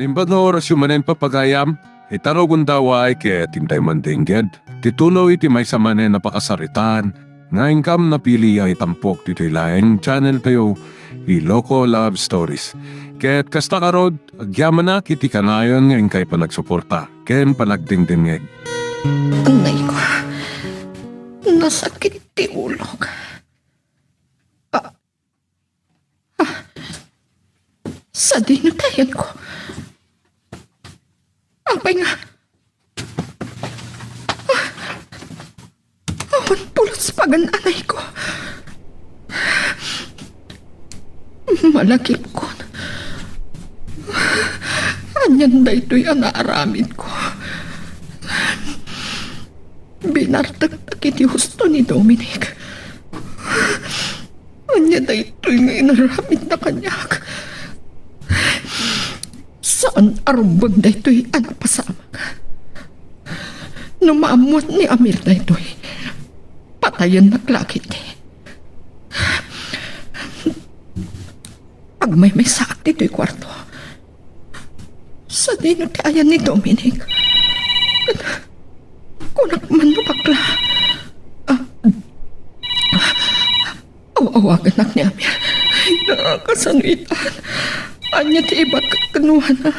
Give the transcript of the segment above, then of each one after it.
Nimbad na oras yung manen papagayam, itarogon daw ay kaya tintay mandingged. Tituloy iti may sa manen napakasaritan, nga ingkam na pili ay tampok dito ilaeng channel kayo, Iloko Love Stories. Kaya't kasta karod, agyaman na kiti kanayon ngayon kay panagsuporta, ken panagdingdingeg. Anay ko, nasakit ti ulog. Sa dinutayan ko. Apay nga. Awan pulos pagan anay ko. Malakip ko. Anyan da ito'y anaaramid ko. Binartagtag iti husto ni Dominic. Anyan da ito'y nga inaramid na kanyak. Saan arumbag na ito'y anak pasamag? Numamot ni Amir na ito'y patayan naglakit. Pag may sakit ito'y kwarto, sa dinutayan ni Dominic, kunak man no bakla. Awagan nak ni Amir. Nakakasanuitan. Anya ti ibat kanuhan na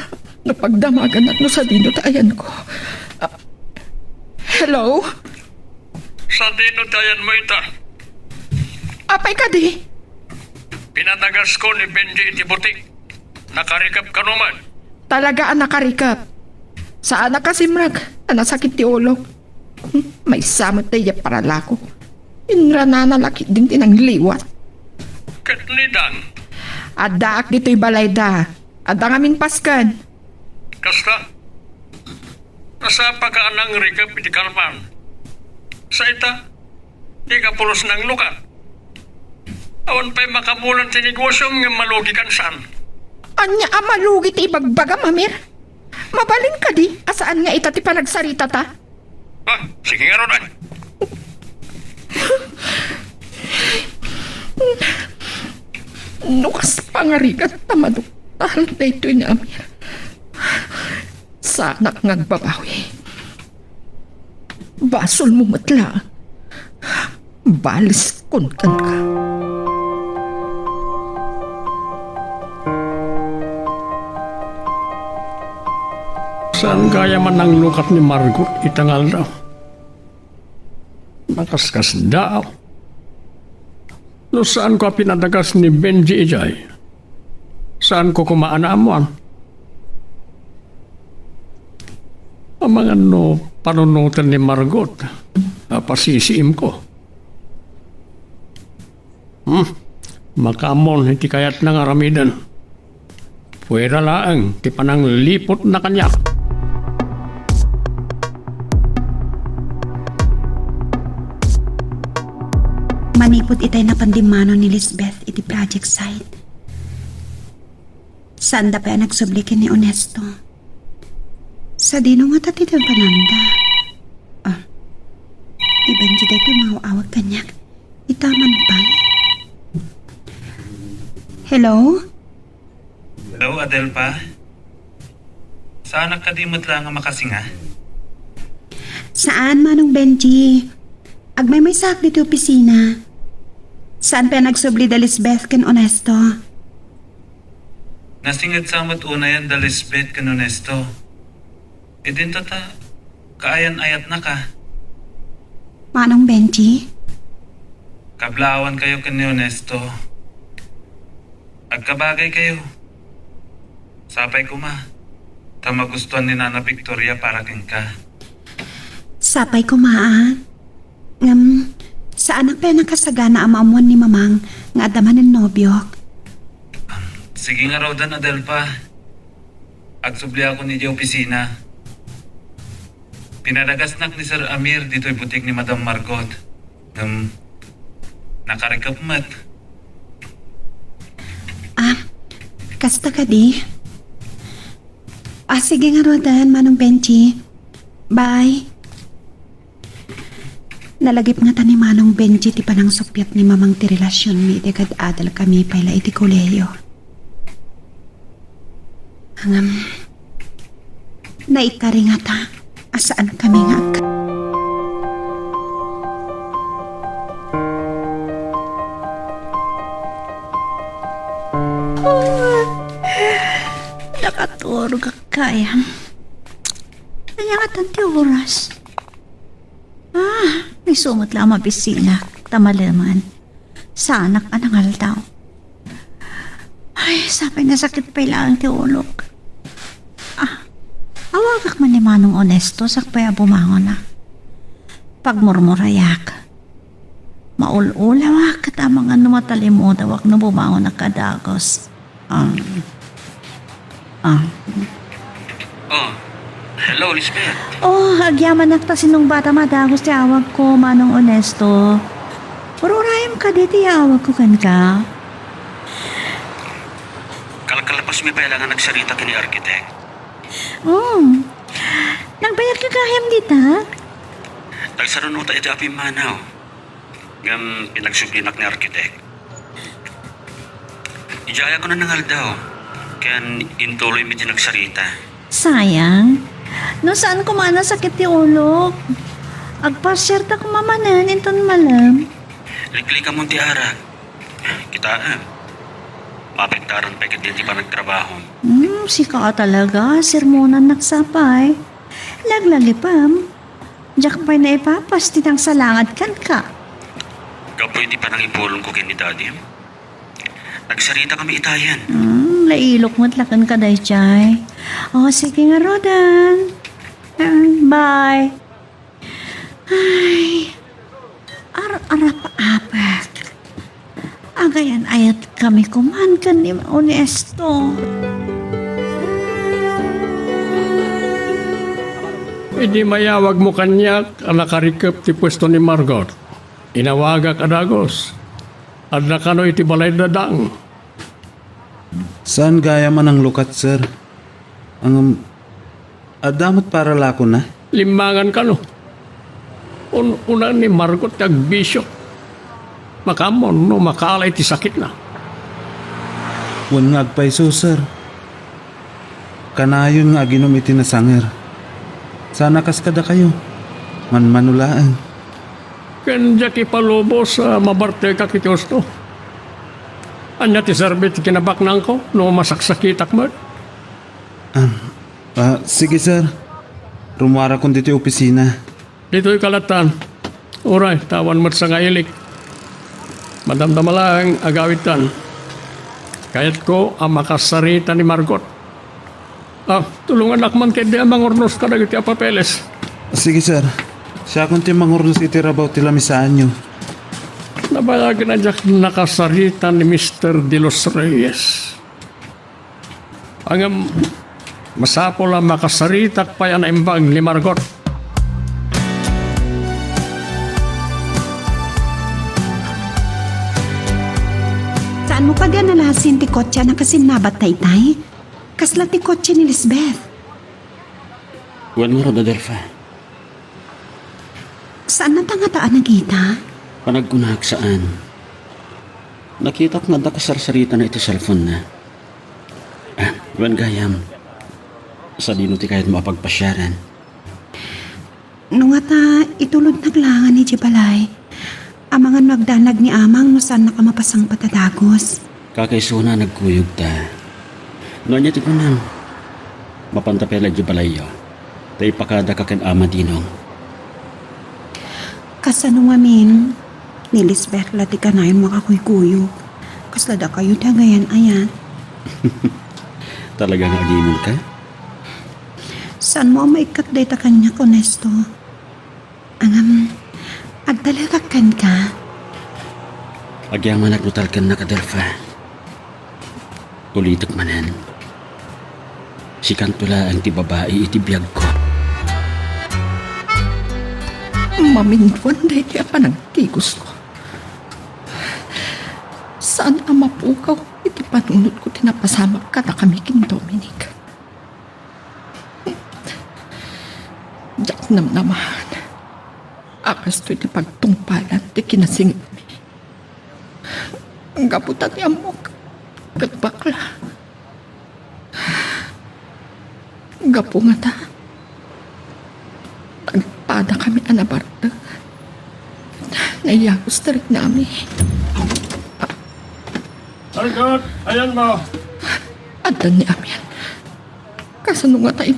napagdamagan at no sa dinutayan ko. Hello? Sa dinutayan mo ita. Apay ka di? Pinatagas ko ni Benji iti butik. Nakarikap ka naman. Talaga ang nakarikap. Saan na kasimrag? Nasakit ti ulo. May samot tayo para lako. Inra na nalakit din tinangliwat. Katnidan. Adaak dito'y balayda. Ada ngamin paskan. Kasta. Nasa pagkaanang rikap iti kalman. Sa ita, di ka pulos ng lukat. Awan pa'y makamulan ti negosyong nga malugikan saan. Anya amalugi ti ibagbaga, Mamir. Mabalin ka di. Asaan nga ita ti panagsarita ta? Sige nga ron. Nukas pangarigan tamaduktahan na ito'y ni Amir. Sana kang agbabawi. Basol mo matla. Balis kunkan ka. Saan kaya man ang lukat ni Margot itangal daw? Nakaskas daw. No saan ko pinadagas ni Benji ijay? Saan ko kumaanamuan? Ang mga panunutan ni Margot, pasisiim ko. Makamon, hindi kayat nang aramidan. Pwera laang, ti panang lipot na kanyak. Manipot itay na pandimano ni Lisbeth iti project site. Saan da pa nagsublikin ni Onesto? Sa dino nga tati ng pananda. Di Benji da ito mauawag kanyak. Itaman pa. Hello? Hello, Adelpa. Saan nakadimot lang nga makasinga? Saan manong Benji? Agmay may sak dito opisina. Saan pa nagsubli da Lisbeth ken Onesto? Nasingad samot una yan da Lisbeth kan Onesto. E din ta, kaayan-ayat na ka. Manong Benji? Kablawan kayo kan ni Onesto. Agkabagay kayo. Sapay ko ma. Tamagustuhan ni Nana Victoria para kin ka. Sapay ko maan. Saan ang pinakasagana amamuan ni Mamang nga adaman ng nobyok? Sige nga raw dan, Adelpa. Agsubli ako ni di opisina. Pinadagasnak ni Sir Amir dito'y butik ni Madam Margot. Nakarikap mat. Kasta ka di? Sige nga Rodan, Manong Benji. Bye. Nalagip nga ta ni Manong Benji ti panang supyat ni Mamang ti relasyon mi iti kad adal kami payla iti koleyo. Naikari nga ta. Asaan kami nga nakaturog ka kaya. Kanya nga tanti oras. May sumot lang mabisina. Tamalaman. Sa anak anangal daw. Ay, sapay na sakit pa ilang ti ulog. Awagak man ni Manong Onesto sakpaya bumangon na. Pagmurmurayak. Maululawa katamang ano matalimo dawak na bumangon na kadagos. Oh, hello, Lisbeth. Oh, agyaman nakta sinong bata madagos ti awag ko, Manong Onesto. Pururayam ka di awag ko kan ka. Kalakalapas may pailangan nagsarita kini arkitek. Oh, nagbayag ka kahayam dita? Tagsaron uta iti api manaw. Ngam pinagsublinak ni arkitek. Ijaya ko na nangal daw. Kaya intuloy mi nagsarita. Sayang. No saan ko man sakit ti ulo? Agpasyerta ko mamanan inton malam. Likli ka mo ti ara. Kita mapektaran pa ikit di pa nagtrabaho. Sika ka talaga. Sermonan nagsapay. Laglagi pam. Diyak pa'y na ipapas tinang salangad kan ka. Gapoy di pa nang ipulong ko kini daddy. Nagsarita kami itayan. Lailok mo't lakan ka day, Chay. Oh, sige nga, Rodan. Bye. Ay, arap-apak. Agayan ayat kami kuman kan ni Onesto. Hindi mayawag mo kanyak ang nakarikap ti pwesto ni Margot. Inawagak adagos. At nakano iti balay dadang. Saan gaya man ang lukat, sir? Ang adamot para lako na. Limbangan ka no. Una ni Margot kag bisyo. Makamon no makalay ti sakit na. Wan nga agpaiso, sir. Kanayon nga aginom iti nasanger. Sana kas kada kayo. Manmanulaan. Kanya ki palubo sa mabarte ka kitiyosto. Anya ti serbit kinabaknang ko no masaksakitak mo. Sige, sir. Rumara kong dito yung opisina. Dito'y kalatan. Uray, tawan mo't sa ngailik. Madamdama lang agawitan. Kayat ko ang makasarita ni Margot. Tulungan akman kay di ang mangurnos ka na iti papeles. Sige, sir. Siya kung ti mangurnos iti rabaw ti lamisaan nyo. Nabayagin na dyak nakasarita ni Mr. De Los Reyes. Ang masapo lang makasaritak pa yan imbang ni Margot. Saan mo pa ganalasin ti kotse na kasinabat na itay? Kasla ti kotse ni Lisbeth. Wan mo ro, Delfa. Saan na tangataan na kita? Panagkunahak saan? Nakita ko nga nakasarsarita na iti cellphone na. Wan gayam. Sa dino ti kahit mapagpasyaran. Nung ata itulod naglangan ni Jibalay, amangan magdanag ni Amang no saan nakamapasang patadagos. Kakaisuna nagkuyog ta. Noon niya ti kunam. Mapantapela di balayo. Tay pakada ka ken ama dinong. Kasanong amin, ni Lisbeth lati ka na yung makakuy-kuyog. Kaslada kayo dagayan ayan. Talagang agimon ka? Saan mo ang maikat day ta kanya, Onesto? Angam, agdalagakan ka. Agyaman nagnutal ka na kadelfa. Ulitak manan. Si Kantula ang ti babae iti biyag ko. Maminwan day di pa nagtigos ko. Saan ang mapukaw? Iti panunod ko tinapasamak ka na kami kin Dominic. Diyak namnamahan. Akas to iti pagtungpalan ti kinasingit mi. Ang gaputan ni amok. Kat bakla. Gapu nga ta. Ana Bartek. Naiyakos na rin namin. Sargot, ayan mo. Adan ni Amian. Kasunong nga tayo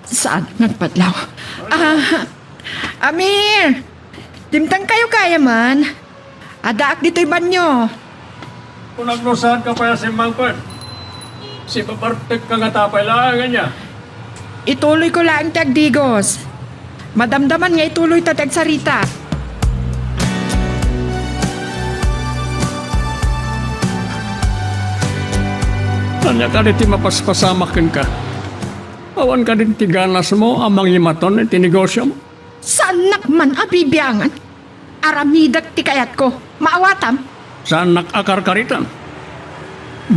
saan nagpadlaw? Amir! Dimtang kayo kaya man. Adaak dito'y banyo. Kung naglusahan ka pa si Mangkot, si Babartek ka nga tapay lang niya. Ituloy ko lang tagdigos. Madamdaman nga ituloy tatag sarita. Anya ka rin mapaspasamakin ka. Awan ka din tiganas mo ang mga imaton at tinegosyo mo. Saan nakman abibiyangan? Aramidak ti kayat ko. Maawatam. Saan nakakar-karitan?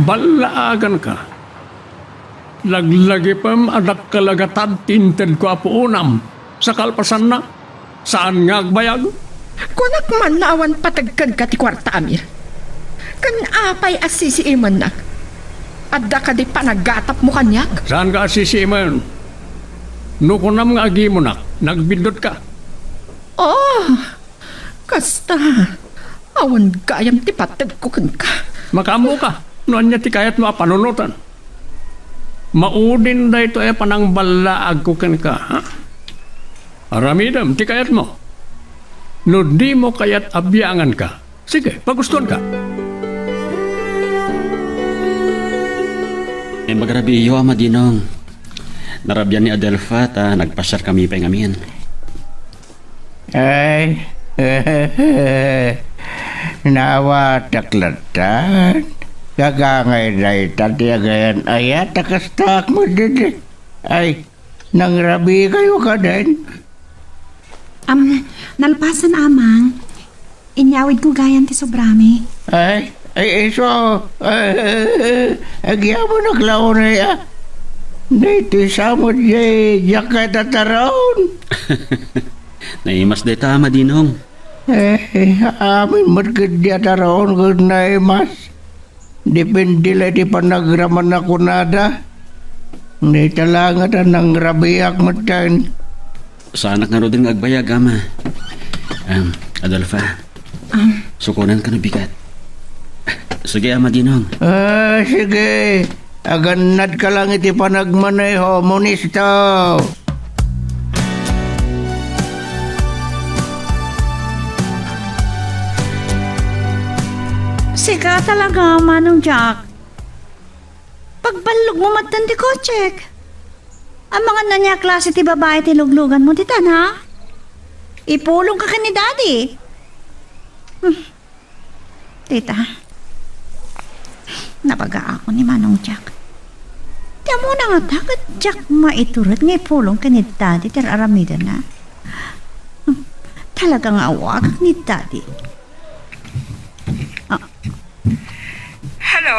Balaagan ka. Laglagi pam adak kalagatad tinted ko apo unam. Sa kalpasan na. Saan nga agbayag? Kunak man naawan patagkad ka ti kwarta, Amir. Kan apay asisi iman nak. Adda ka di panagatap mo kanyak. Saan ka asisiman? Nukunam nga agi mo nak. Nagbindot ka. Oh, kasta. Awan gayam ti patag ko kan ka. Makamo ka. Noon niya ti kayat mo panunutan. Maudin da ito panang balaag ko kan ka. Ha? Aramidam, ti kayat mo. No di mo kayat abyangan ka. Sige, pagustuhan ka. Magrabi iyo, Amadinong. Narabyan ni Adelfa ta nagpasyar kami pengamin. Ay, nawatak-latan. Gagangay na itatiagayan ayat takastak mo din. Ay, nangrabi kayo ka din. Nalpasan amang. Inyawid ko gayan ti sobrami. Ay, so, agya mo naglaw na ya. Dito sa mo jacket at araon. Naimas deta, Amadinong. Amin magkadya at araon ko na imas. Depende lang di panagraman ako nada. Hindi talangat ang rabiyak mo dyan. Sa anak nga ro din nga agbayag, Ama. Adelfa, sukunan ka na bigat. Sige, Amadinong. Sige. Aganad ka lang iti panagmaneho, Munisto. Sika talaga, Manong Jack. Pagbalog mo matan ti kotsek. Ang mga nanya klase ti babae ti luglugan mo titan, ha? Ipulong ka ni Daddy. Tita, nabaga ako ni Manong Jack. Tiyan mo na nga takot Jack maiturot nga ipulong ka ni Daddy tir aramida na. Talagang awag ni Daddy. Hello?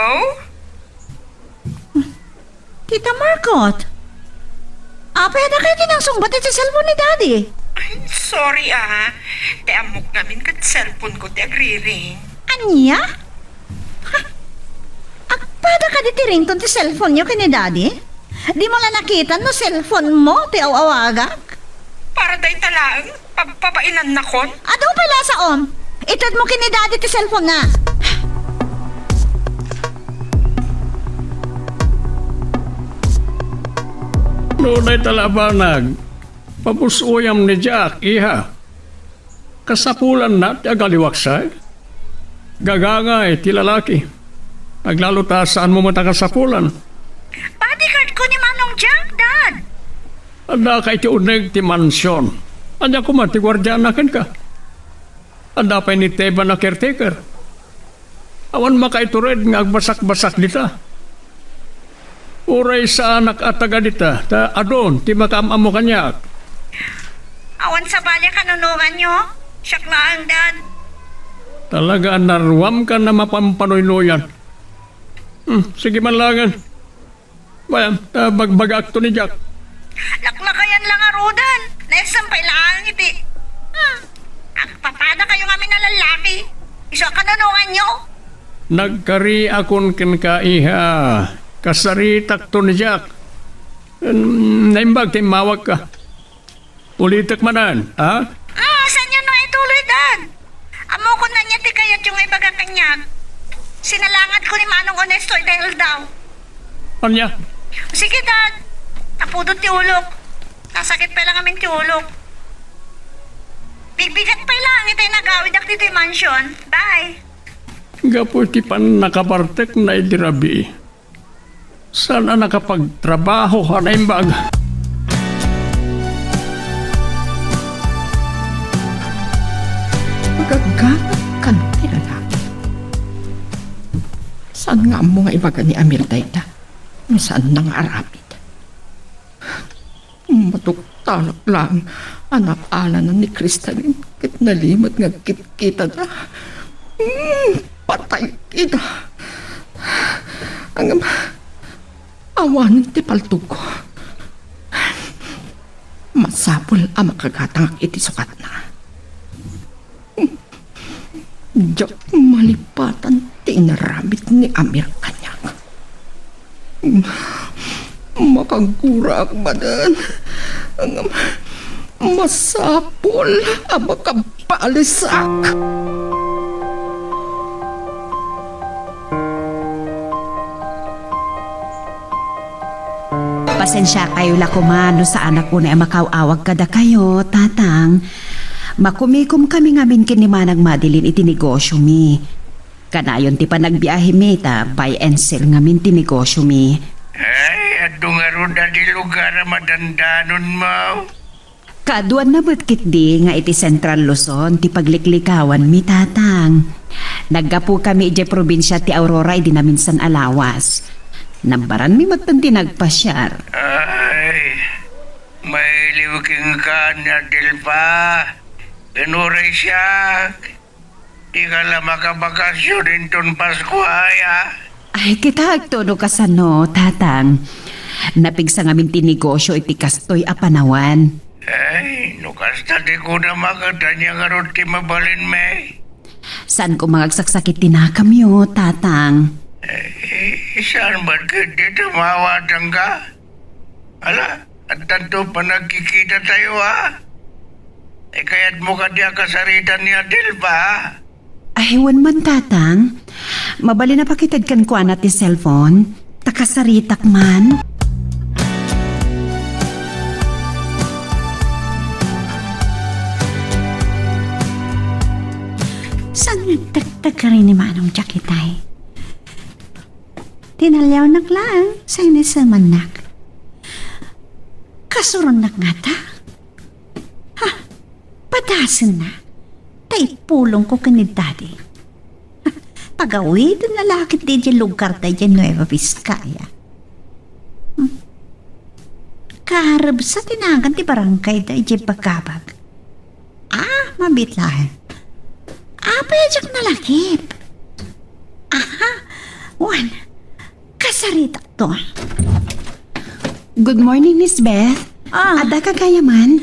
Tita Marcot, pwede kayo tinangsungbat sa cellphone ni Daddy. Sorry Te amok namin kat cellphone ko te agri-ring. Anya? Akpada ka di tirington ti cellphone niyo kini Daddy? Di mo lang nakita no cellphone mo ti awawagak? Para day talang pagpapainan na kon. Ado pala sa Itad mo kini Daddy ti cellphone na. Noon ay talabanag. Papusuyam ni Jack, iha. Kasapulan na ti agaliwaksay. Gagangay ti lalaki. Naglalutasaan mo mata kasapulan. Bodyguard ko ni Manong Jack, Dad. Anda kay ti uneg ti mansyon. Anya ko man ti gwardyanakin ka. Anda pa ni Teba na caretaker. Awan makaitured nga agbasak-basak dita. Uray sa anak at taga dita, ta adon, ti makamamo kanyak. Awan sa balya kanunungan nyo? Siyak na ang Dad. Talaga narwam ka na mapampanoy-noyan. Sige man langan. Bayan, bagbagak to ni Jack. Laklakayan lang arudan. Naisampay lang iti. Papada kayo nga lalaki. Isa kanunungan nyo? Nagkari akon ken ka iha. Kasaritak to ni Jack. Naimbag timawag ka. Politik manan, ha? Saan yun no ituloy, Dad? Amo ko na niya ti kayat yung ibaga kanya. Sinalangat ko ni Manong Honesto dahil daw. Anya? Sige, Dad. Napudot ti ulok. Nasakit pa lang amin ti ulok. Bigbigat pa lang itay nagawid ak dito mansion. Bye. Gapo ti pan nakapartek na idirabi. Sana nakapagtrabaho ka na imbag. Magagamit ka na lalaki. Saan nga mo nga ibaga ni Amir Dayda? Saan nang arapit? Matuktalak lang anak ala na ni Kristalin. Kit nalimot nga kita na. Patay kita. Ang awanan ti paltog ko. Masapol ang makagatang iti sukat na. Diyak malipatan tinarabit ni Amir kanya. Makagura ak badan. Ang masapol ang makabalisak. Pasensya kayo lakumano sa anak ko na makawawag kada kayo, tatang. Makumikom kami ngamin kinimanang madilin iti negosyo mi. Kanayon ti pa nagbiyahe mi ta buy and sell ngamin ti negosyo mi. Ay, ato nga ron na di lugar madandanon mo. Kaduan na butkit di nga iti Central Luzon ti pagliklikawan mi, tatang. Naggapu kami iti probinsya ti Aurora di namin san alawas. Nambaran mi magtanti nagpasyar. Ay, may liwking ka na Dilpa. Pinuray siya. Di ka lang makabakasyon inton Pasko ay Ay, kita agtono kasano, tatang. Napigsa ngamin ti negosyo iti kastoy a panawan. Ay, nukas na di ko na makatanya nga ron ti mabalin me. Saan ko magsaksakit tinakam yo, tatang? Saan ba't hindi tumawatan ka? Ala, at tanto pa nagkikita tayo kaya't mo ka diya kasaritan ni Adil ba? Ay, wan man, tatang. Mabali na pakitad kan ko anat ti cellphone. Takasaritak man. Saan nagtagtag ka rin ni Manong Jakitay? Tinalyaw naklaan sa inisaman nak. Kasuron nak nga ta. Ha, padasin na. Tay pulong ko kanid daddy. Pag-awid na lakit di dyan lugar tayo dyan Nueva Vizcaya. Kaharap sa tinagan ti barangay tayo dyan pagkabag. Mabitlahan. Payajak na lakip. Wan. Kasaritak to. Good morning, Miss Beth. Ada ka kaya man?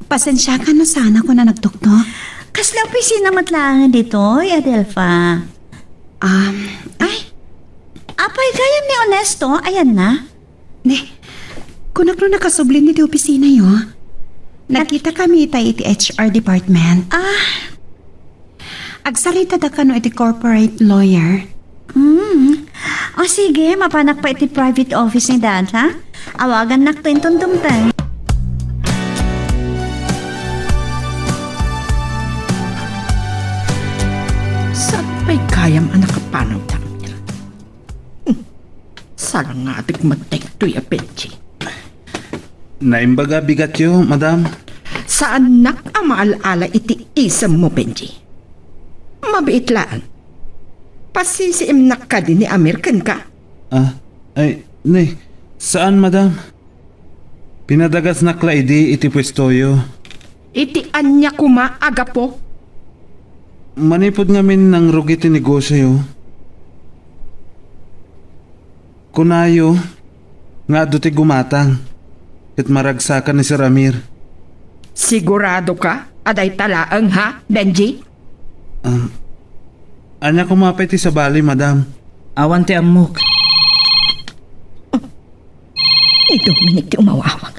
Pasensya ka na sana ko na nagtuktok. Kasla opisina matlangan dito, Adelfa. Ay, Apay gayam ni Honesto, ayan na. ne, kunak no nakasublin ni di opisina yo. Nakita kami tayo iti HR department. Agsarita da ka no iti corporate lawyer. O sige, mapanak pa iti private office ni Dad, ha? Awagan nak to intong dumtay. Saan pa'y kayam anak kapanaw damir? Sarang nga ating magtektoy a Benji. Naimbaga bigat yo, madam. Saan nak ang maalala iti isam mo, Benji? Mabiit lang. Pasisiim nak ka din ni American ka. Saan, madam? Pinadagas na klaidi iti pwestoyo. Iti anya kuma aga po. Manipod ngamin ng rugi ti negosyo. Kunayo, nga ti gumatang. Kat maragsakan ni Sir Amir. Sigurado ka? Aday talaang ha, Benji? Anya kumapay ti sa bali, madam. Awan ti amok. Ni Dominic ti umawawag.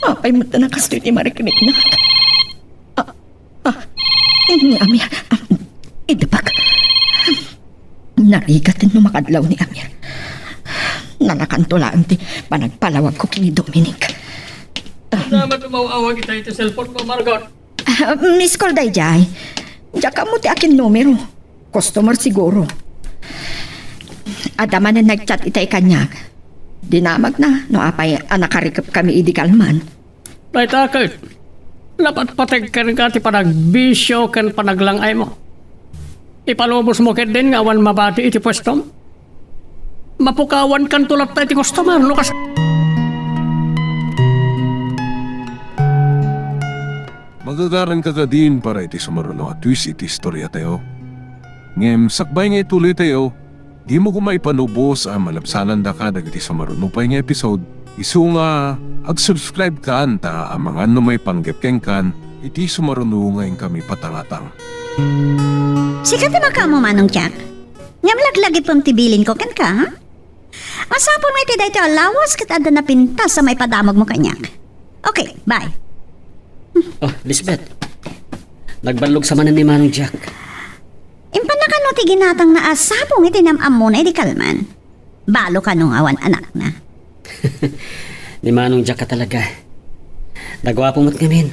Apay mo na kasto ti marikrik na. Ni Amir. Idabag. Narigatin no makadlaw ni Amir. Nanakantulaan ti panagpalawag ko kini Dominic. Naman umawawag kita ito cellphone mo, Margot. Miss call day jay. Diyan mo ti akin numero. Customer siguro. Adaman na nag-chat itay kanyag. Dinamag na, no apay nakarikap kami idikalman. Right, akit. Dapat patag ka rin ka ti panagbisyo kan panaglangay mo. Ipalubos mo ket din nga awan mabati iti pwestom. Mapukawan kan tulad tayo ti customer, Lucas. Magagaran ka din para iti sumaruno at twist iti istorya tayo. Ngem, sakbay nga ituloy tayo. Di mo kumaipanubos ang malabsanan da ka dagiti sumaruno pa nga episode. Isu nga, ag-subscribe ka anta ang mga may panggapkeng kan, iti sumaruno ngayon kami patangatang. Sikat na ka mo, Manong Jack. Ngamlaglagit pong tibilin ko kan ka, ha? Masapon may tiday ito alawas kat ada na pintas sa may padamag mo kanyak. Okay, bye. Oh, Lisbeth. Nagbalog sa manan ni Manong Jack. Impanakan mo ti ginatang na asapong itinamam mo na kalman. Balo ka nung awan anak na. Ni Manong Jack ka talaga. Nagwapo mo't ngamin.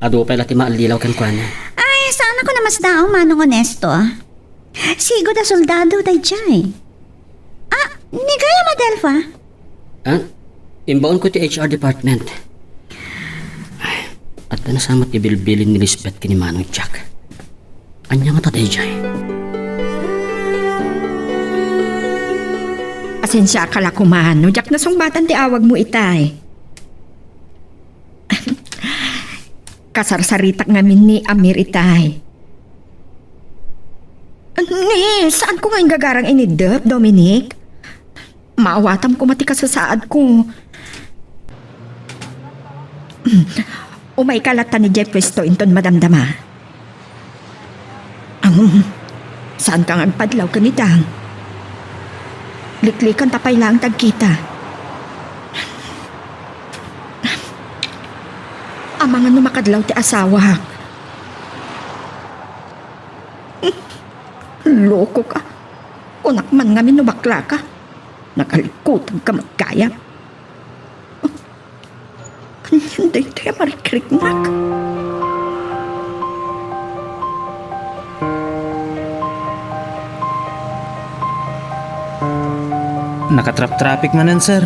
Ado pala ti maalilaw kan kwa na. Ay, sana ko na mas daw, Manong Honesto. Sigo da soldado day jay. Ah, ni Gaya Madelfa? Ah, imbaon ko ti HR department. Ay, at nasamat ibilbilin ni Lisbeth kini Manong Jack. Anya nga tatay jay. Asensya ka la kumano, Jack na sungbatan ti awag mo itay. Kasarsaritak ngamin ni Amir itay. Ni, saan ko ngayon gagarang inidep, Dominic? Maawatam ko mati kasasaad ko. Umay kalata ni Jeff Westo inton madamdama. Saan kang agpadlaw kanitang? Liklikan tapay lang tagkita. Ang mga numakadlaw ti asawa. Loko ka. Unak man nga minubakla ka. Nakalikutag ka magkaya. Hindi tayo marikriknak. Nakatrap-traffic manan, sir.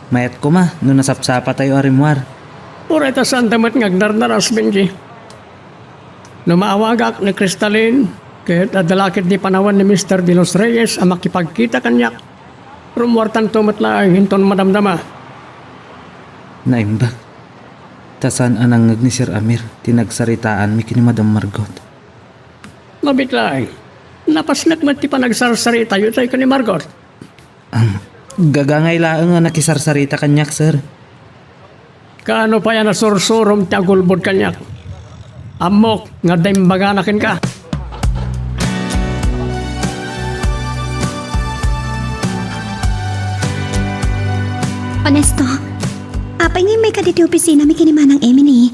Mayat ko ma, no nasapsapa tayo arimwar. Pura ita saan tamat ngagdardaras, Benji. Numaawagak ni Crystalline, kahit adalakit di panawan ni Mr. De Los Reyes ang makipagkita kanyak. Rumwartan tumat lang hinton madamdama. Naimbag. Tasan anang ni Sir Amir, tinagsaritaan mi kini Madam Margot. Mabitlaing, napasnak man ti panagsarsari tayo tayo ka ni Margot. Gagangay laang nga nakisarsarita kanyak, sir. Kaano pa yan na sursurom ti agulbod kanyak? Amok, nga daimbaganakin ka. Honesto, apay nga may kaditi opisina mi kinimanang Emily.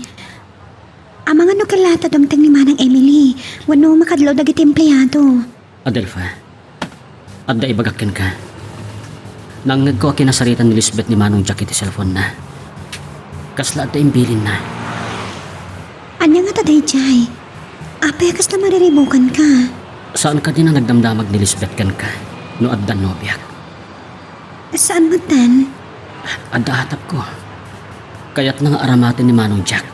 Ang mga nukalata dumtang ni Manang Emily, wano makadlaw dagiti empleyado. Adelfa, adda ibagakin ka. Nangag ko kinasaritan ni Lisbeth ni Manong Jack iti cellphone na. Kasla at imbilin na. Anya nga taday jay? Apay kas na mariribukan ka. Saan ka din ang nagdamdamag ni Lisbeth kan ka? No addan no biyak. Saan mo tan? Adda hatap ko. Kaya't nang aramatin ni Manong Jack.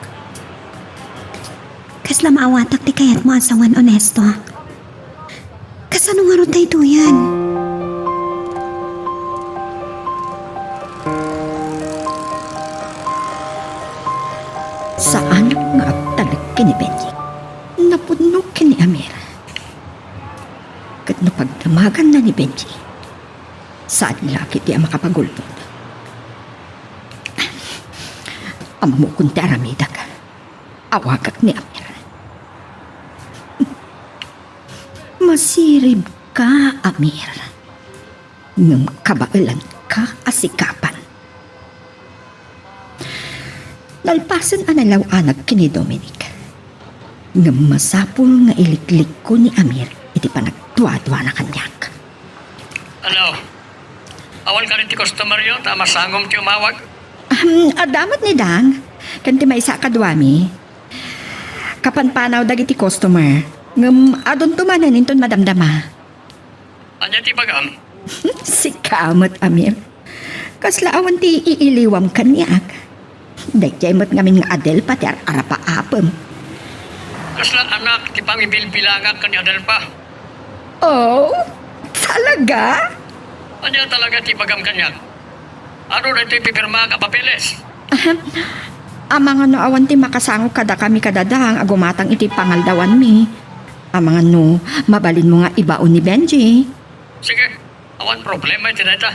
Kas na maawatak ti kayat mo asawan Honesto. Kasano nga ron tayo yan? Saan nga agtalag kini Benji? Napuno kini Amir. Kat napagdamagan na ni Benji. Saan laki di ang makapagulpot? Amo kung ti aramidag. Awagak ni Amir. Masirib ka, Amir. Ngam kabailan ka asikapan. Talpasan analaw anag kini Dominic. Nga masapul nga iliklik ko ni Amir iti panagdwa-dwa na kanyak. Ano? Awan ka rin ti customer yun, tama sangom ti umawag. Adamat ni Dang, kanti may isa kadwami. Kapanpanaw dagiti customer, ngam adon tumanan inton madamdama. Anya ti bagam? Si kamot Amir. Kasla awan ti iiliwam kanyak. Dayjay mo't ngamin nga Adel pati arapa-apem. Kasla anak, ti pangibilbilangak ka ni Adel pa. Oh, talaga? Anya talaga ti bagam kanyak? Ano na ito ipipirma ka papilis? Amang ano awan ti makasango kada kami kadadang agumatang iti pangaldawan mi. Amang ano, mabalin mo nga ibaon ni Benji. Sige, awan problema iti na ita.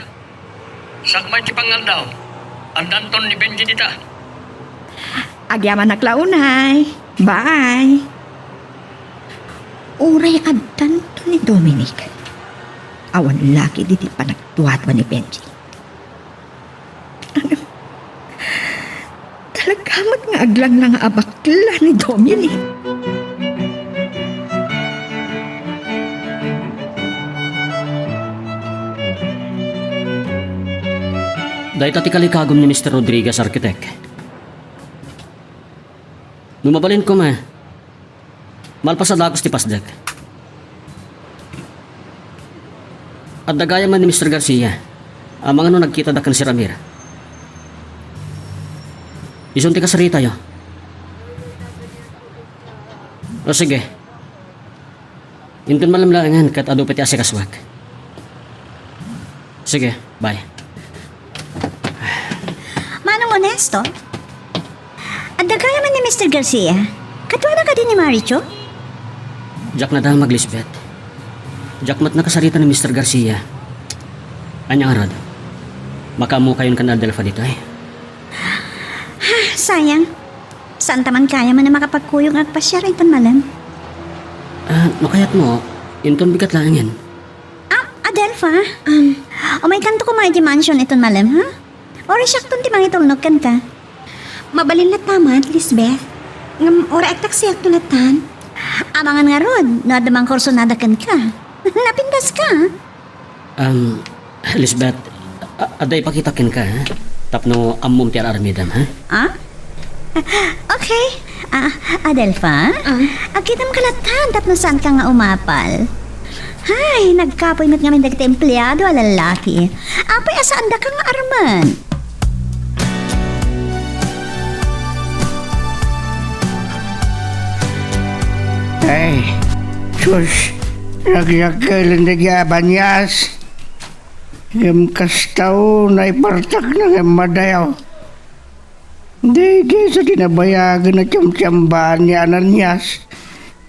Sakmay ti pangaldaw. Andanton ni Benji dita. Agyaman naklaunay. Bye. Uray addan to ni Dominic. Awan laki diti panagtuwatwa ni Benji. Ano? Talagamat nga aglang lang abakla ni Dominic. Dahil tati kalikagom ni Mr. Rodriguez, arkitek. Numabalin ko ma. Malpasadagos ti pasdag. At dagaya man ni Mr. Garcia, ang mga nagkita dakan si Ramir. Isunti ka sarita yo. O sige. Intun malamlangan kat adu peti asikaswag. Sige, bye. Manong Honesto? At dagaya man ni Mr. Garcia, katwala ka din ni Maricho? Jack na dahil mag-Lisbeth. Jack mat nakasarita ni Mr. Garcia. Anyang arad. Makamu kayon kan Adelfa dito eh. Sayang. Saan taman kaya man na makapagkuyong agpasya rin tan malam? Makayat mo, inton bigat lang yan. Adelfa? O may kanto ko mga mansion iton malam, ha? Ora siyak ton ti mga itulnog kan ka. Mabalin na tamat, Lisbeth. Ngam ora aktak siyak tulatan. Amangan nga rod, no adamang korsonada kan ka. Napindas ka. Lisbeth, aday pakitakin ka, ha? Tapno ammum ti ararmidam, ha? Okay. Adelfa? Akitam kalatan, tapno saan ka nga umapal? Hay, nagkapoy mat ngamin dagiti empleyado a lalaki. Apay asaan da ka nga arman? Ay, sus, nagyakailan na gyabanyas. Yung kastaw na ipartak na ng madayaw. Hindi, kesa tinabayagan na tiyam-tiyambaan ni Ananias.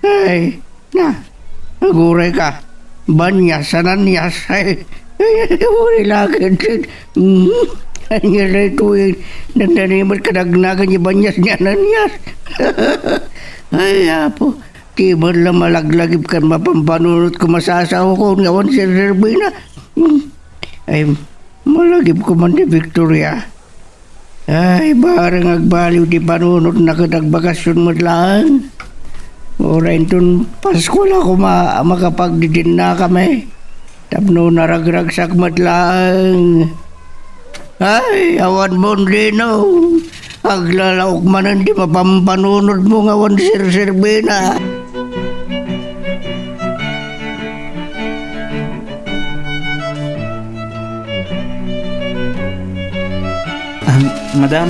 Ay, naguray ka. Banyas, Ananias. Ay, uri lagad. Ay, nila ito yung nananimal kadagnagan ni Banyas ni Ananias. Ay, apo. Tiban lang malaglagip kan mapampanunot ko masasaw ko ngawan si Zerbina. Ay, malagip ko man di Victoria. Ay, barang agbaliw di panunot na kadagbakasyon mo lang. Orain ton Pasko lang ako makapagdidin na kami. Tapno naragrag sakmat lang. Ay, awan mo dino. Aglalaok man di mapampanunot mo ngawan si Zerbina. Madam,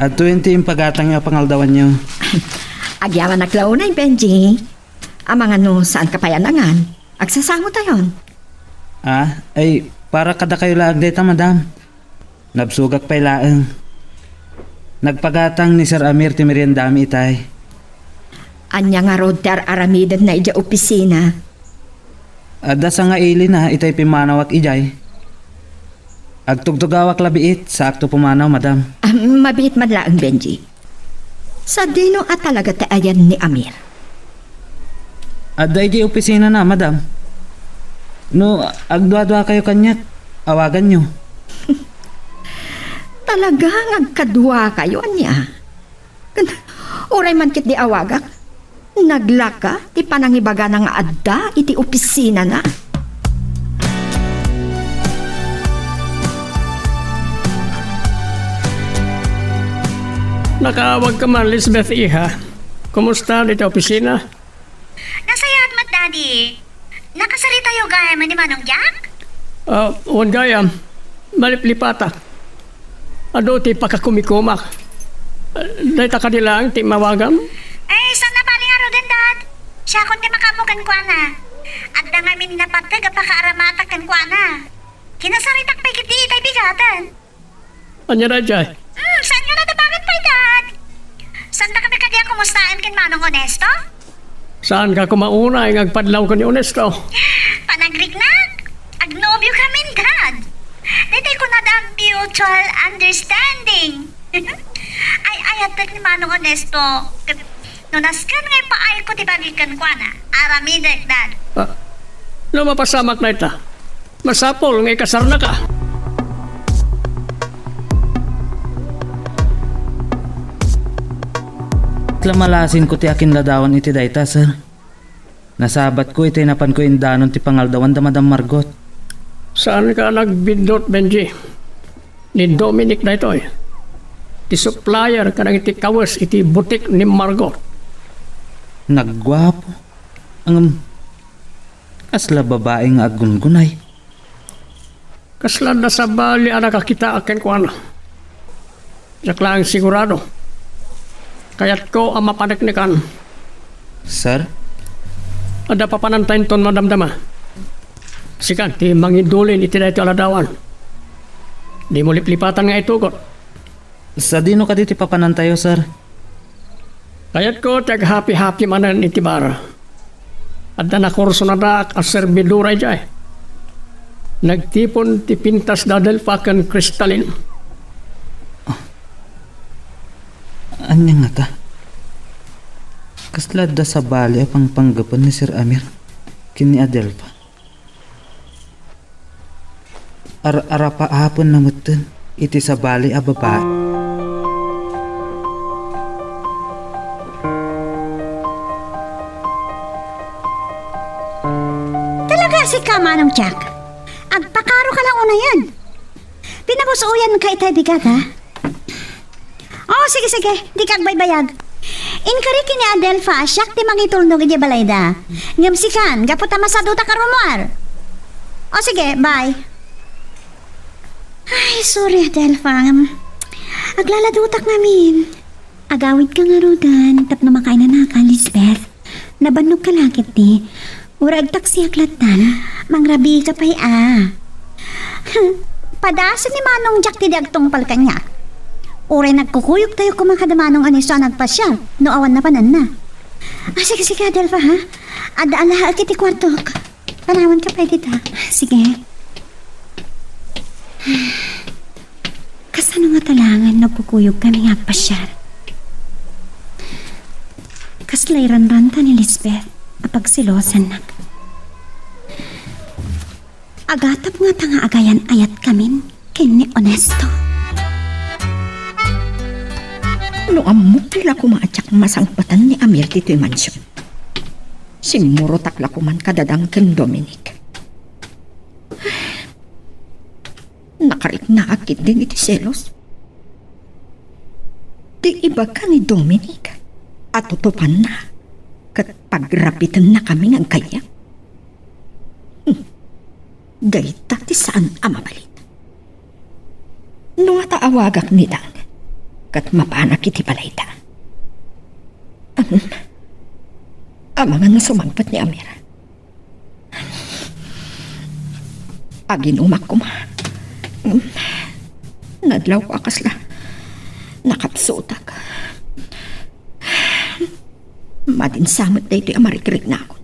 at 20 yung pagatang yung pangaldawan nyo. Agyaman naklaunay, Benji. Amang ano, saan ka payanangan? Agsasango tayon. Ay, para kada kayo laag dito, madam. Nabsugak pa'y laang. Nagpagatang ni Sir Amir Timiriandami itay. Anya nga rod ter aramidan na ija opisina. Adda sa nga ili na itay pimanawak ijay. Agtugtugawak labiit, sakto pumanaw, madam. Mabit madlaang, Benji. Sa dino at talaga taayan ni Amir. Adda iji opisina na, madam. No, agdwa-dwa kayo kanyak, awagan nyo. Talagang agkadwa kayo niya. Oray man kit di awagak. Naglaka, ti panangibaga na nga adda, iti opisina na. Nakaawag ka man, Lisbeth Iha. Kumusta dito opisina? Nasayat mat, Daddy. Nakasarita yung gaya man ni Manong Jack? Wan gayam. Maliplipata. Ado ti pakakumikumak. Dahil ka nilang ti mawagam? Eh, saan na bali nga din, Dad? Siya kundi makamukan ko na. At na nga minapatag at pakaaramata kan ko na. Kinasaritak pa kiti itay bigatan. Anya na dyan? Saan nyo na nabangan pa, Dad? Saan na kami kadiya kumustaan kin Manong Honesto? Saan ka kumauna ang agpadlaw ko ni Honesto? Panagrik-nak? Agnobyo kami, Dad. Dito ko na ang mutual understanding. Ay, ayatak ni Manong Honesto. Nunaskan ngay paay ko ti bagikan ko na. Aramidek, Dad. No mapasamak na ita. Masapol ngay kasar na ka. Lamalasin ko ti akin ladawan iti dayta, sir. Nasabat ko iti napan ko indanon ti pangaldawan da Madam Margot. Saan ka nagbindot, Benji? Ni Dominic na ito eh. Ti supplier ka nang iti kawas iti butik ni Margot. Naggwapo. Ang asla babaeng agungunay. Kaslan na sa bali anak kakita akin ko ano. Yak lang sigurado. Kaya't ko ang mapanagnikan. Sir? Ada pa panantayin ton madamdama. Sikan, ti mangidulin iti na ito aladawan. Di mo liplipatan nga itugot. Sa dino ka diti papanantayo, sir? Kaya't ko tag happy-happy manan iti bara. Ada na kurso na dak as servidura jay. Nagtipon ti pintas dadal pakan kristalin. Anya nga ta? Kaslad da sa bali apang panggapan ni Sir Amir kini Adelpa. Arapa hapon na mutun iti sa bali a babae. Talaga si ka, Manong Jack. Agpakaro ka lang una yan. Pinabusuyan ka itay bigat, ha? Oh, sige. Di kag baybayag. Inkari kini Adelfa, siyak ti mangitulnog iti balayda. Ngamsikan, gaputa masaduta karumar. Oh, sige, bye. Ay, sorry Adelfa. Aglaladutak namin. Agawid ka nga rodan, tap na makain na ka, Lisbeth. Nabanog ka lakit ti. Urag taksi aklatan, mangrabi ka pa'y Padasan ni Manong Jack ti dagtong palkanyak. Uray nagkukuyog tayo kumakadamanong aniso nagpasyal, no awan na panan na. Sige, Adelfa, ha? Ada alaha kiti kwarto. Panawan ka pwede ta. Sige. Kasano nga talangan nagkukuyog kami nga pasyal? Kaslayran-ran ta ni Lisbeth, apag silosan na. Agatap nga tanga agayan ayat kamin, kini Honesto. No amok tila kumaatsak masangpatan ni Amir dito'y mansyon. Simuro takla kuman kadadang ken Dominic. Nakarik na akit din iti selos. Di iba ka ni Dominic at tutupan na kat pagrapitan na kami ng kaya. Gayta ti saan amabalit. No ataawagak ni Dang kat mapanak iti palayta. Amangan sumagpat ni Amir. Aginumak ko ma. Nadlaw ko akasla. Nakapsutak. Madinsamot na ito'y amarikrik na ako.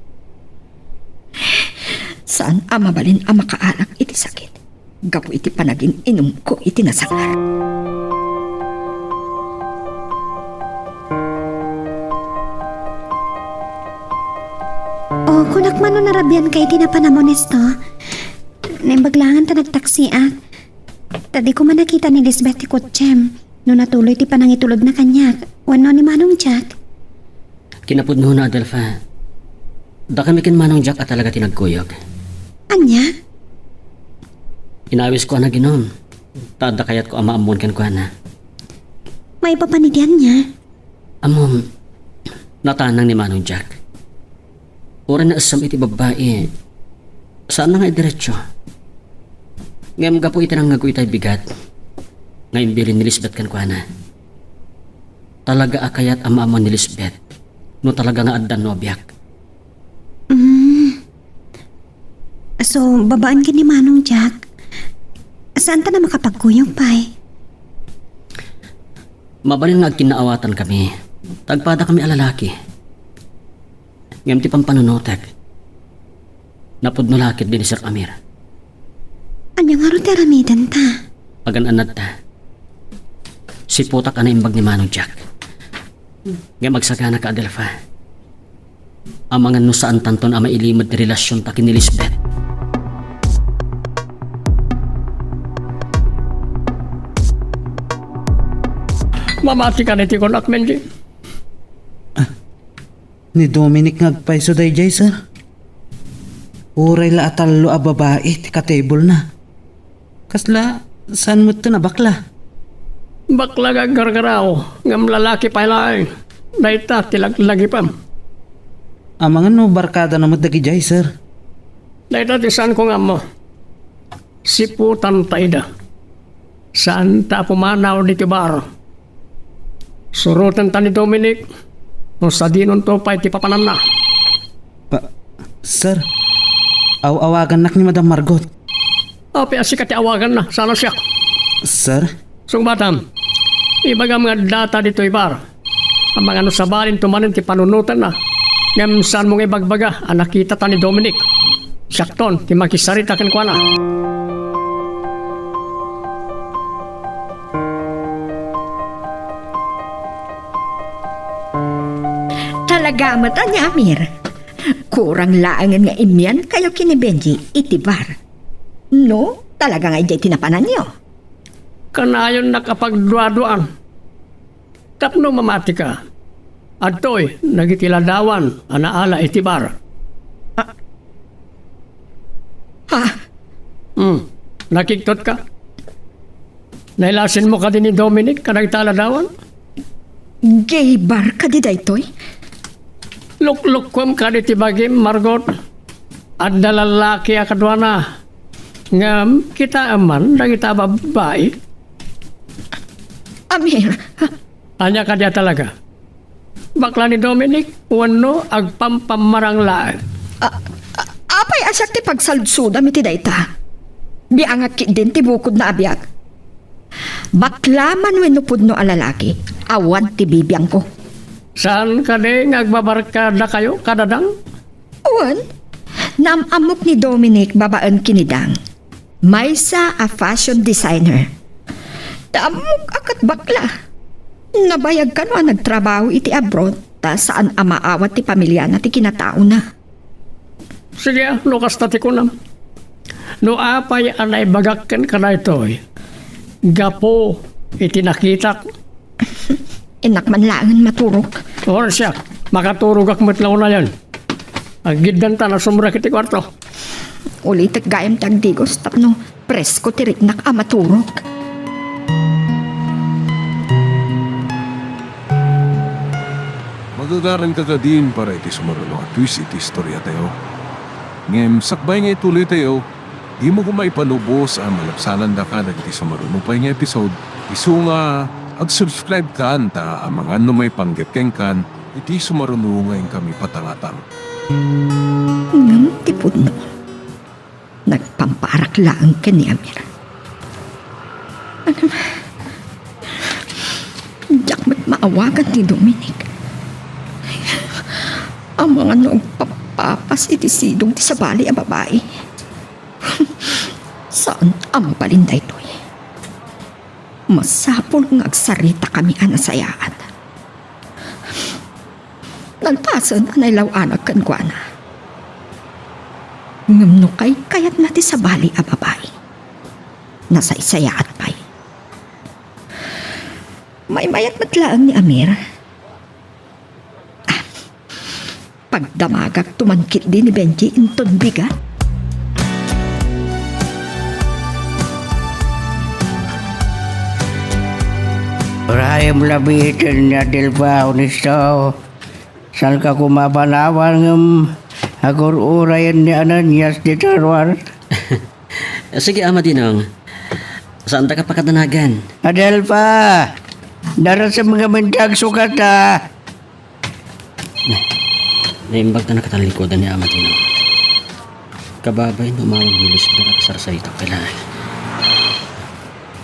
Saan amabalin ang makaalak iti sakit? Gapo iti panaging inom ko iti nasangar. O, kunak man no narabian kay tinapanamones to. Naimbaglangan ta nagtaksi, Tadi ko man nakita ni Lisbeth ti Kutsem. No natuloy ti panangitulod na kanya. Wano ni Manong Jack. Kinapudno na, Adelfa. Da kami kin Manong Jack at talaga tinagkuyog. Anya? Inawis ko na ginom. Tada kayat ko amaamon kan ko na. May papanigyan niya. Amom, natanang ni Manong Jack. Ura na asam iti babae. Saan na nga diretsyo? Ngayam ga po itinang ngago itay bigat. Ngayon bilin ni Lisbeth kan ko na. Talaga akayat amaamon ni Lisbeth. No talaga nga addan no biyak. So, babaan ka ni Manong Jack. Saan ta na makapagkuyog pa eh? Mabalin nga kinaawatan kami. Tagpada kami alalaki. Ngayam ti pampanunotek. Napudno lakit din ni Sir Amir. Anya nga ro teramidan ta? Pagan-anad ta. Si putak ana imbag ni Manong Jack. Ngayam magsagana ka, Adelfa. Amangan no saan tanton ama ilimad ni relasyon takin ni Lisbeth. Mamati ka niti konak, Menji. Ni Dominic ngagpaiso day jay, sir. Uray la atalo a babae, ti ka-table na. Kasla, saan mo ito na bakla? Bakla ka gargaraw. Ngam lalaki pa ilaay. Daita tilaglagi pam. Amangan no barkada na madagi jay, sir. Daita ti saan ko nga mo. Siputan taida. Saan ta pumanaw di tibar. Surutan ta ni Dominic. No sa dinon to pa iti papanan na. Sir, awagan nak ni Madam Margot. Api asikat awagan na. Sana siya. Sir? Sung batam. Ibaga mga data dito ibar. Ang mga nusabalin tumanin ti panunutan na. Ngam saan mong ibagbaga ang nakita ta ni Dominic. Sakton ti makisarita kan kwa na. Talaga mata ni Amir. Kurang laangan nga imyan kayo kini Benji itibar. No, talaga nga ijay tinapanan niyo. Kanayon nakapagduaduan. Tapno mamati ka. Adtoy, nagikiladawan, anaala itibar. Ha? Nakiktot ka? Nailasin mo ka din ni Dominic ka nagtaladawan? Gay bar ka di daytoy? Luk-lukwam ka di tibagim, Margot. At dalalaki akadwana. Ngam, kita aman, kita babae. Amir, Anya ka diya talaga. Bakla ni Dominic, wano agpampamarang laan. apay asak ti pagsalsuda mi ti dayta. Biangak ki din ti bukod na abiyag. Baklaman wenno pudno alalaki, awan ti bibiyang ko. Saan ka din agbabarkada kayo, kadadang? Uwan, namamok ni Dominic babaan kinidang. Maysa a fashion designer. Damok akat bakla. Nabayag ka no ang nagtrabaho iti abroad ta saan amaawat ti pamilya na ti kinatao na. Sige, lukas tati ko nam. No apay anay bagakken ka na ito'y. Gapo, itinakitak. Inak man laangan maturok. Oras siya, makaturog ak matlaw na yan. Agiddan ta na sumura kiti kwarto. Ulitek gayam tagdigos tapno presko tirik nak amaturok. Magagaran ka din para iti sumarunong at twist iti istorya tayo. Ngem, sakbay nga ituloy tayo, di mo kumaipanubos ang malapsalan da ka na iti sumarunong pa nga episode. Isu nga, ag-subscribe ka ta ang mga may panggepkeng kan, iti sumarunong ngayon kami patangatang. Ngam tipod no. Nagpamparak lang ka ni Amir. Diyak mo't maawagan ni Dominic. Ang mga noong papapas itisidong ti sabali ang babae. Saan ang palinday to'y? Masapol ng agsarita kami anasayaan. Nalpasan anay lawanag kan guana. Ngam no kay kayat nati sabali ang babae. Nasa isayaat pa'y. May-mayat matlaang ni Amir. Pagdamagak tumangkit din ni Benji inton bigat. Rayam labitin niya Delva, honesto. Saan ka kumapanawan ng agur-urayan ni Ananias di Tarwar? Sige, Ama Dinong. Saan ta ka pakadanagan? Adelva, darat sa mga mentag sukat Naimbag na nakatalikodan ni Ama Dinong. Kababay numawag ni Lisbeth at sarsarita kailangan.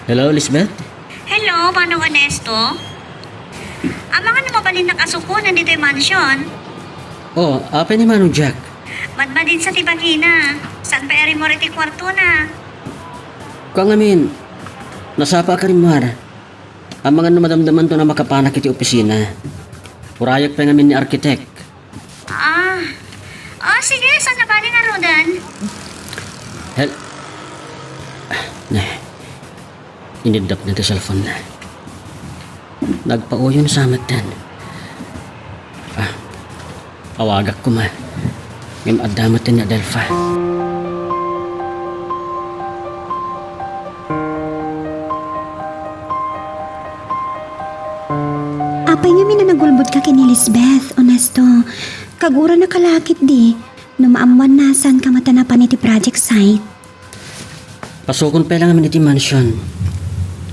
Hello, Lisbeth? Hello, Manong Ernesto? Ang mga namabalin na kasukunan dito yung mansyon. Oh, apa ni Manong Jack? Madmadin sa Tibagina. Saan pa eri mo riti kwarto na? Kung amin, nasapa ka rin Mar. Ang mga namadamdaman to na makapanak iti opisina. Purayak pa ngamin ni arkitek. Sige, saan na bali nga Rodan? Inidap na ito cellphone na. Nagpauyon sa amatan. Awagak ko ma. Ngam adamatin na Delpha. Apay nga minanagulbot ka kini Lisbeth, Ernesto. Kagura na kalakit di. Numaamuan na saan ka matanapan iti project site. Pasukon pa lang namin iti mansion.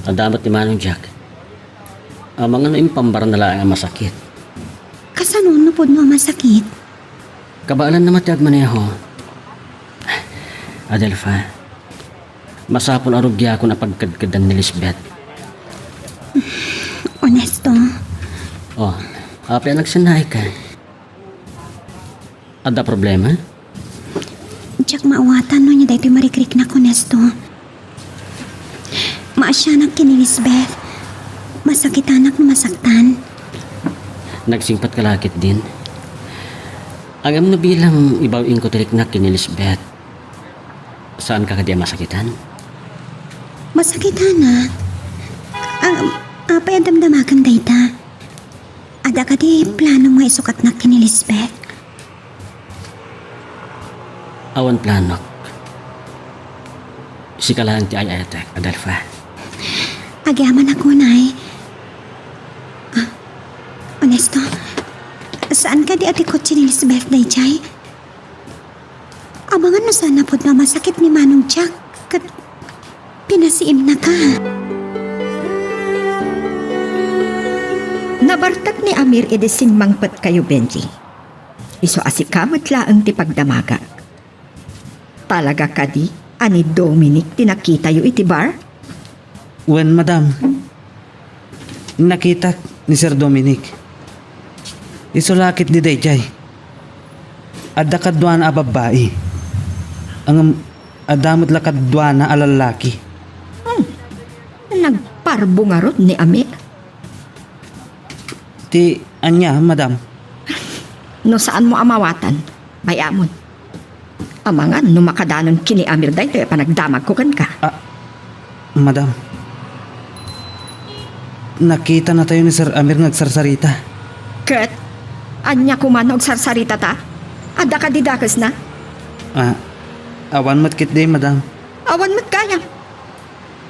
Adamat ni Manong Jack. Ang mga naimpambar na lang ang masakit. Kasanon na po mo masakit? Kabaalan na matiag maneho. Adelpha, masapon arugya ako na pagkadkadan ni Lisbeth. Ernesto, Oh, apa nagsanay ka? Ada problema? Jack maawatan no niya dahil marikrik na ko, Ernesto. Maasyanak kini Lisbeth. Masakit anak na masaktan. Nagsingpat kalakit din. Agam na bilang ibawin ko tirik na kini Lisbeth. Saan ka kadi masakitan? Masakit anak. Apay ang damdamakan dayta. Ada ka di plano mo isukat na kini Lisbeth. Awan planok. Sikalaan ti ayatek, Adelpha. Agyaman ako, Nay. Ernesto, saan ka di atikot si Lisbeth, Dayjay? Abangan na sana po na masakit ni Manong Jack kat pinasiim na ka. Nabartak ni Amir idesin mangpat kayo, Benji. Iso asikamat laang ti pagdamaga. Talaga ka di, ani Dominic tinakita yu iti bar? When, madam, nakita ni Sir Dominic. Isulakit di Dayjay. Adda kadwa na babae. Ang adamot la kadwa na alalaki. Nagparbo nga rod ni Amir. Ti anya, madam. No saan mo amawatan? Bayamon. Amangan, no makadanon kini Amir dahil panagdamag ko kan ka. Madam. Nakita na tayo ni Sir Amir nagsarsarita. Kat, anya kumanog sarsarita ta? Ada ka didakas na? Awan matkit day, madam. Awan mat kaya.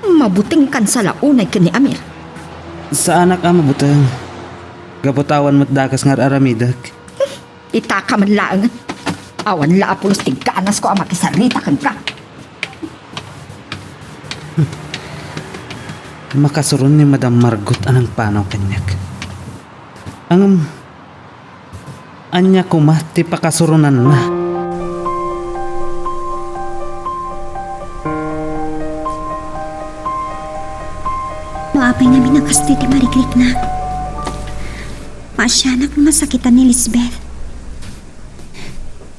Mabuting kan sa launay kini Amir. Sa anak ama butang. Gaputawan mat dakas nga aramidak. Itaka man laang. Awan la apulos tigkaanas ko ang makisarita kan ka. Makasuron ni Madam Margot anang panaw kanyak. Ang anya kumati pakasurunan na. Maapay namin ang kasto iti marikrik na. Maasyanak na masakitan ni Lisbeth.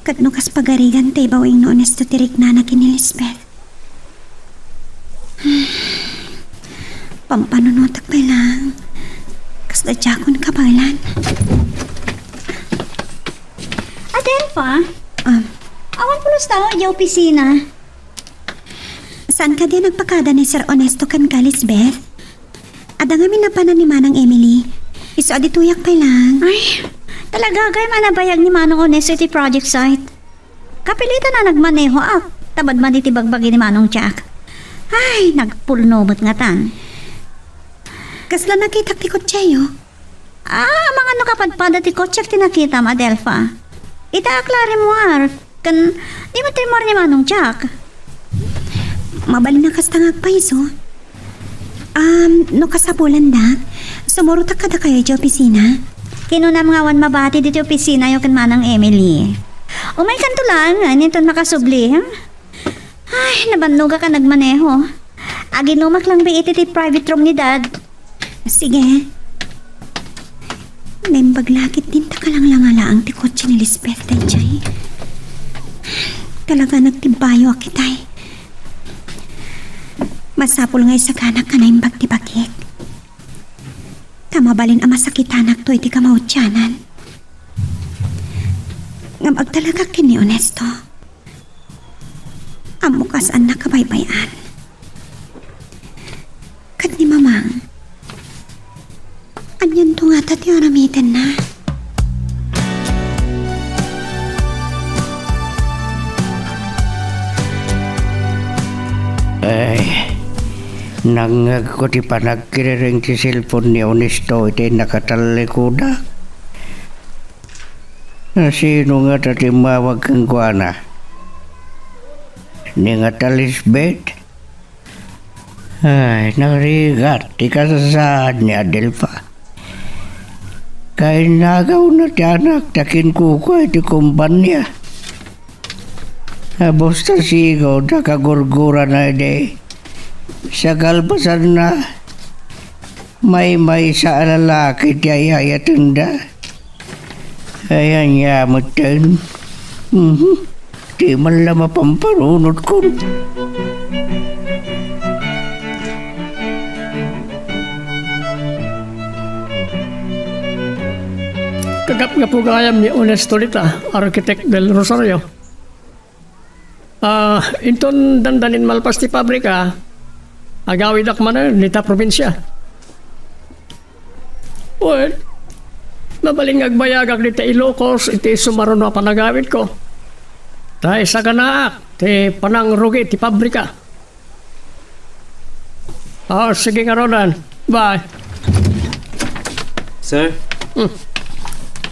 Katno kas pagarigan tayo bawing no Ernesto tirik na nakin ni Lisbeth. Pampanunotak pa lang. Kasda jakon kabalan. Adelpha? Awan pulos tao di opisina. Saan ka din nagpakada ni Sir Ernesto kan ka, Lisbeth? Adangami na pa na ni Manang Emily. Iso adituyak pa lang. Ay, talaga kay manabayag ni Manong Honestity Project Site. Kapilitan na nagmaneho tabad man iti bagbagi ni Manong Jack. Ay, nagpulnobot nga tan. Kasla nakita ti kotseyo. Mga nakapadpada ti kotsak tinakita ma, Adelpha. Ita-aklari mo kan di mo timor ni Manong Jack. Mabalin na kastangag pa iso. No kasabulan da, sumurutak ka da kayo di opisina. Kinunam nga wan mabati dito opisina yung kan Manang Emily. Umay kanto lang, nito nakasubli. Ay, nabanluga ka nagmaneho. Aginumak lang ba iti ti private room ni Dad? Sige. Naimbaglakit din ta ka lang ang ti kotse ni Lisbeth dayjay. Talaga nagtibayo akitay. Masapul nga sa kanak ka na imbagtibagik. Kamabalin ang masakitanak to iti kamautyanan. Ngamag talaga kini honesto. Amukasan na kabaybayan. Kat ni mamang, anyan to nga tati aramitan na. Ay, nangag ko ti panagkiriring ti cellphone ni Honesto iti nakatalikuda. Sino nga tati mawag kang kuana? Ni nga ta Lisbeth? Ay, narigat ti kasasaan ni Adelpha. Kaya nagaw na ti anak takin kuko iti kumpanya. Basta sigaw na kagurgura na ide. Sa kalpasan na may sa lalaki ti ayayatan da. Ayan yamot din. Di man lang mapamparunod ko. Kagap nga po gayam ni Honesto Lita, Architect del Rosario. Inton dandanin malpas ti pabrika, agawid akmanan nita probinsya. Well, mabaling agbayagak nita Ilocos, iti sumaron na panagawid ko. Tay sa kanaak, ti panangrugi ti pabrika. Sige nga Rodan, bye. Sir?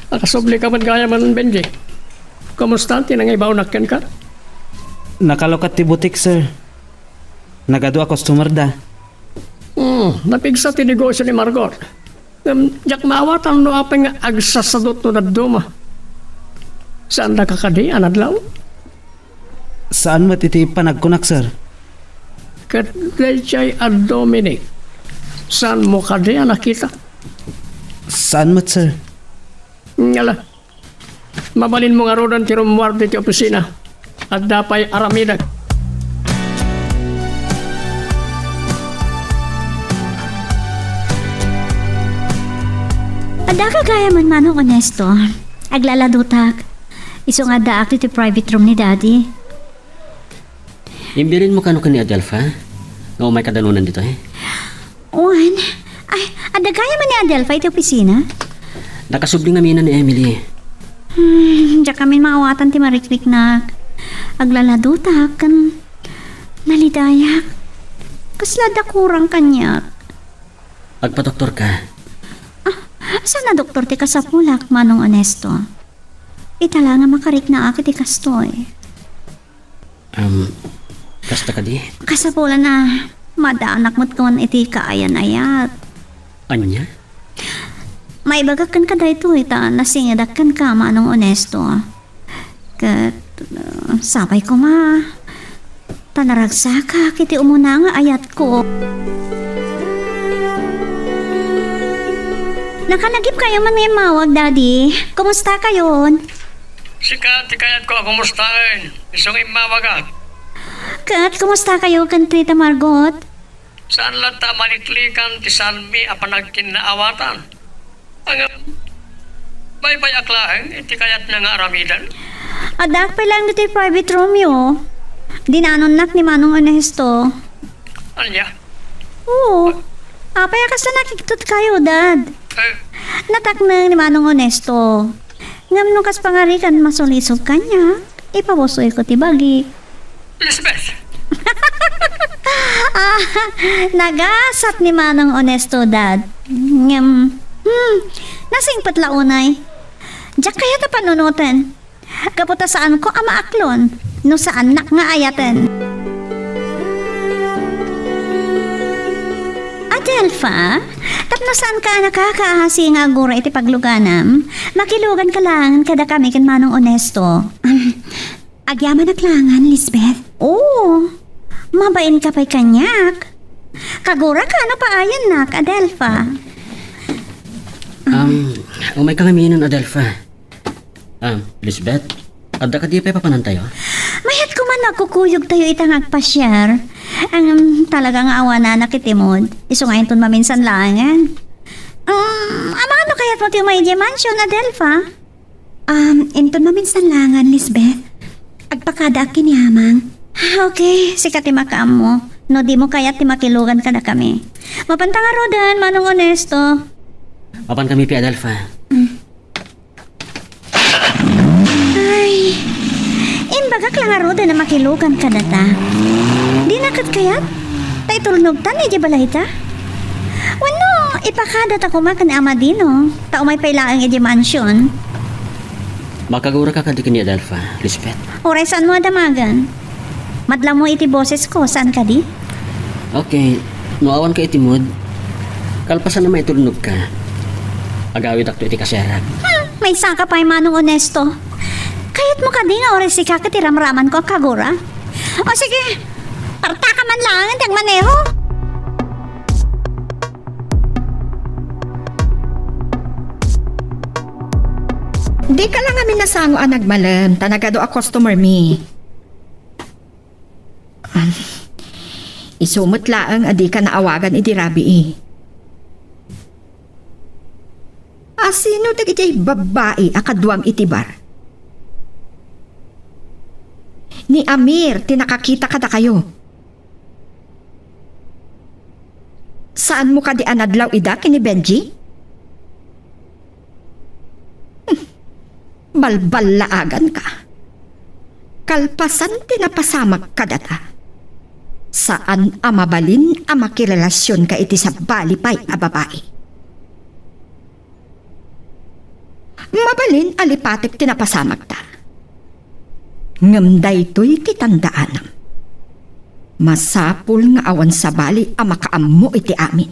Nakasubli ka man gaya man, Benji. Kumusta? Tinangibaw nakyan ka? Nakalokat ti butik, sir. Nagado a customer da. Napigsa ti negosyo ni Margot. Jak maawatan no apeng agsasadot no naduma. Saan na kakadi, anadlaw? Saan mo titi panagkunak, sir? Kat Lechay at Dominic. Saan mo kadi nakita? Saan mo, sir? Ngala. Mabalin mo nga rodan ti rumuar ti opisina. At dapay aramidag. Ada ka gaya man Manong Honesto. Aglaladutak. Iso nga daak ti private room ni Daddy. Imbirin mo kano ka ni Adelpha? Nga umay kadanunan dito Juan, ay, ada gaya man ni Adelpha iti opisina? Nakasubling namin ni Emily. Diyak kami maawatan ti marikrik na aglaladutak kan nalidayak. Kaslada kurang kanya. Agpa-doktor ka. Sana doktor ti kasapulak, Manong Honesto. Itala nga makarik na akit ti kastoy. Kasta ka di? Kasapulan na madaanak mo't kawan iti kaayan-ayat. Anya? May bagakan ka dahito ita nasingadakan ka, Manong Honesto. Kat sabay ko ma tanaragsa ka kiti umuna nga ayat ko. Nakanagip kayo man may mawag, Daddy. Kumusta kayo? Sika, tikayat ko kumustain. Isong imawagat. Kat, kumusta kayo kan Tita Margot? Saan lang ta maniklikan ti salmi a panagkinaawatan? Ang bay-bay aklahen, iti kayat na nga aramidan. Adak pa lang dito yung private room yo. Dinanon nak ni Manong Honesto. Anya? Oo. Apay akas na nakikitut kayo, Dad. Eh, Nataknang ni Manong Honesto. Ngam nung kas pangarikan masulisog kanya, ipabusoy ko ti bagi. Lisbeth, Nagasat ni Manong Honesto, Dad. Ngam, nasing patlaunay. Diyak kaya ta panunutan. Kaputa saan ko ama aklon, no saan nak nga ayaten. Adelfa, tapno saan ka nakakaahasi nga gura iti pagluganam? Makilugan ka lang kada kami ken Manong Honesto. Agyaman na klangan, Lisbeth. Oo, mabain ka pa'y kanyak. Kagura ka ano pa ayan nak, Adelfa. Umay ka ngaminan, Adelfa. Lisbeth, adda ka di pa papanan tayo? Mayat ko man nagkukuyog tayo itang agpasyar. Ang talagang awa na nakitimod. Iso ngayon ton maminsan langan. Ama ano kaya't mo tayo may mansion, Adelfa? Inton maminsan langan, Lisbeth. Agpakada kiniyamang. Okay, sikat ti makaam mo. No di mo kaya't ti makilugan ka na kami. Mapantang arodan, Manong Honesto. Papan kami pi, Adelfa. Ay, inbagak lang arodan na makilugan ka na ta. Di nakat kayat? Tay tulnog tan, di balay ta? Wano, ipakada ta kumakan ni Amadino. Tao may pailaang edi mansion. Makagura ka kadi ni Adelfa, Lisbeth. Oray saan mo adamagan? Madla mo iti boses ko, saan ka di? Okay, nuawan ka itimod. Kalpasan na may tulnog ka. Agawid akto iti kaserag. May saka pa Manong Honesto. Kayat mo ka di nga oras si kakatiramraman ko kagura. O sige, parta ka man lang ang maneho. Di ka lang amin nasango ang nagmalam, tanagado a customer mi. Isumot laang adi ka naawagan iti rabi eh. Asino dagiti babae akadwam iti bar? Ni Amir, tinakakita kada kayo. Saan mo ka di anadlaw ida kini Benji? Balbalaagan ka. Kalpasan tinapasamak ka data. Saan amabalin ang makirelasyon ka iti sa balipay a babae? Mabalin alipatik tinapasamak ta. Ngamday to'y titandaanam. Masapul nga awan sa bali ang makaammo iti amin.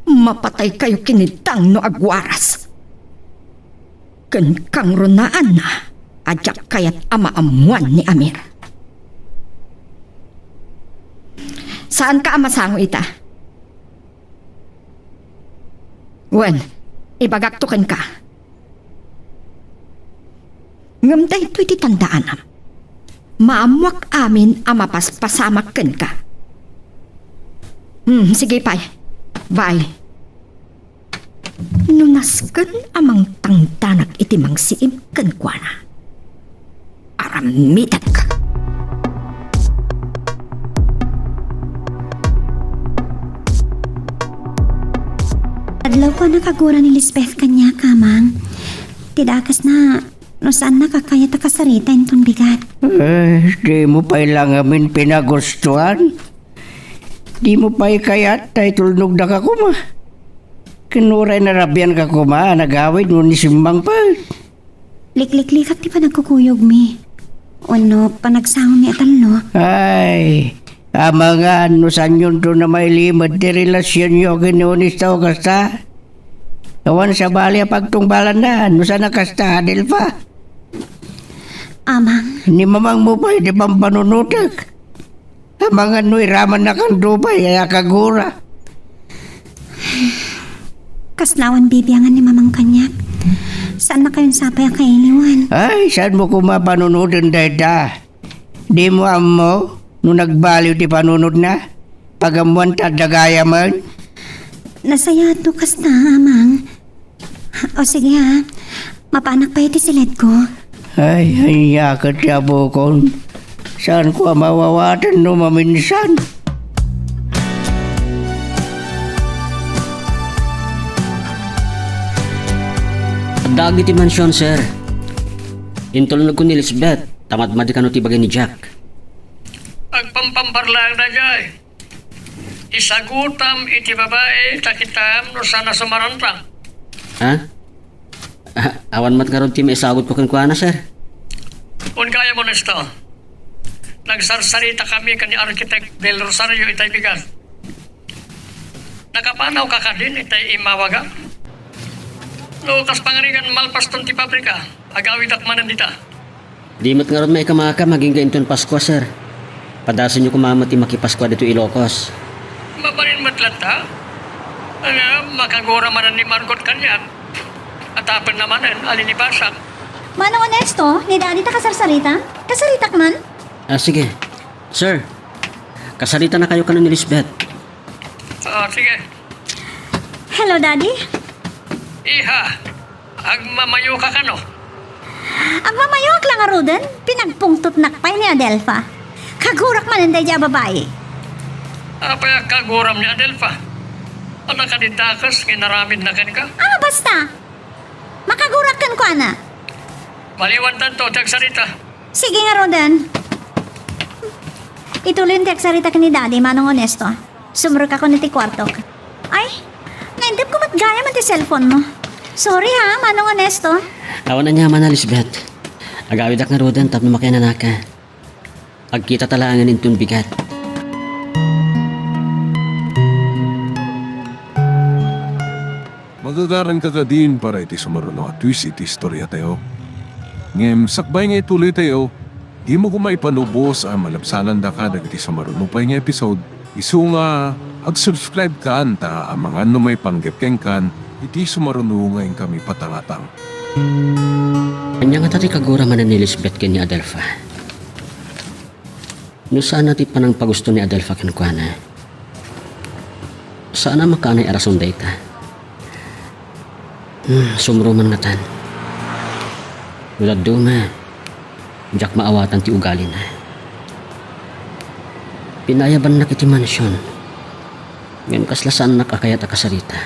Mapatay kayo kinitang no agwaras. Kang runaan na, adyak kayat amaamuan ni Amir. Saan ka amasango ita? Wen, ibagaktukan ka. Ngamday to'y titandaanam. Maamuak amin ang mapaspasamakan ka. Sige, pay. Bye. Nunasken amang tangdanak iti mangsiim ken kuana. Aramitan ka. Adlaw ko nakagura ni Lisbeth kanya kamang. Tidakas na no saan nakakaya ta kasarita inton bigat. Di mo pa'y lang amin pinagustuhan. Di mo pa'y kayat tay tulnog na ka kuma. Kinuray na rabyan ka kuma, nagawid mo ni simbang pa. Liklik-likak di pa nagkukuyog mi. Ano, panagsango mi atalo. Ay, mga ano saan yun doon na may limad di relasyon nyo kinunis tao kasta. Awan sa bali pagtungbalan na, ano saan nakasta, Adelfa? Amang, Ni mamang mo pa, di bang panunutak? Mga ano'y raman na kang dupay, kaya kagura. kaslawan bibiyangan ni mamang kanyak. Saan na kayong sapay ang kailiwan? Ay, saan mo kumapanunudan dayta? Di mo amo, nung nagbaliw di panunod na? Pagamuan tadagaya man? Nasaya to kas na, amang. O sige ha, mapanak pa iti silid ko. Ay, yakat ya bukon. Saan ko mawawatan no maminsan? Dagi ti mansyon, sir. Intulunod ko ni Lisbeth. Tamad-mad ka no ti bagay ni Jack. Agpampamparlang na jay. Isagutam iti babae takitam no sana sumarantang. Ha? Awan mat karon ti maisagot ko kan kuana, sir. Kung kaya mo na ito, nagsarsarita kami kani Architect Del Rosario itay bigas. Nakapanaw ka ka din itay imawaga. No, kas pangaringan malpaston ti pabrika, agawid akmanan dita. Di mat karon may kamaka maging gainton Pasko, sir. Padasin niyo kumama ti makipasko dito Ilocos. Mabalin matlanta, makagura manan ni Margot kanyan. At apan namanan, alinibasak. Manong Onesto, ni Daddy ta kasarsarita? Kasaritak man? Sige. Sir, kasarita na kayo kanon ni Lisbeth. Sige. Hello, Daddy. Iha, agmamayo ka kano? Ang mamayok lang nga Ruden, pinagpungtot nakpay ni Adelpha. Kagurak man hindi dya babae. Apay kaguram ni Adelpha. Anak ka ditakas, nginaramid na kan ka. Basta. Makagurak kan ko, ana. Maliwantan to, tagsarita. Sige nga, Roden. Ituloy yung teksarita ka ni Daddy, Manong Onesto. Sumurok ako niti kwartok. Ay, naindip ko ba't gaya man ti cellphone mo. Sorry ha, Manong Onesto. Awan na niya man na Lisbeth. Agawid ak nga rodan tapno makinanaka. Agkita talangan intun bigat. Magagaran ka ka din para iti sumaruno at twist iti istorya tayo. Ngem, sakbay nga ituloy tayo, di mo kumaipanubos ang malapsalan da ka iti sumaruno pa nga episode. Isu nga, ag-subscribe ka anta ang mga ano may panggepkeng kan, iti sumaruno ngayon kami patangatang. Anya nga tati kagura man ni Lisbeth ken ni Adelpha. No saan natin pa nang pagusto ni Adelpha ken kuana? Saan na makaanay arason data? Sumro man nga tan. Wala duma. Diyak maawatan ti ugali na. Pinayaban na kiti mansyon. Ngayon kaslasan nakakayat akasarita.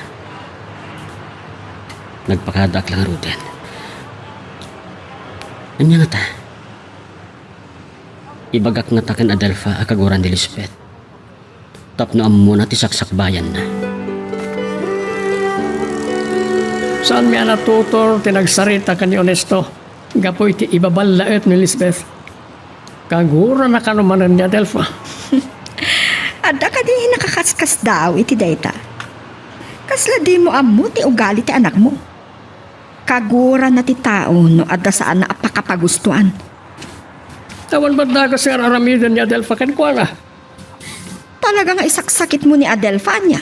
Nagpakadak lang Ruden. Anya nga ta? Ibagak nga ta ken Adelpha akaguran ni Lisbeth. Tapno ammo na ti saksakbayan na. Saan miya natutor tinagsarita ka ni Onesto? Gapoy ti ibabalaet ni Lisbeth. Kagura na kanumanan ni Adelpha. Ada ka di nakakaskas daw iti data. Kasla di mo amo ti ugali ti anak mo. Kagura na ti tao no adda saan na apakapagustuan. Tawan ba't na kasi aramidan ni Adelpha kan kuana? Talagang isaksakit mo ni Adelpha niya.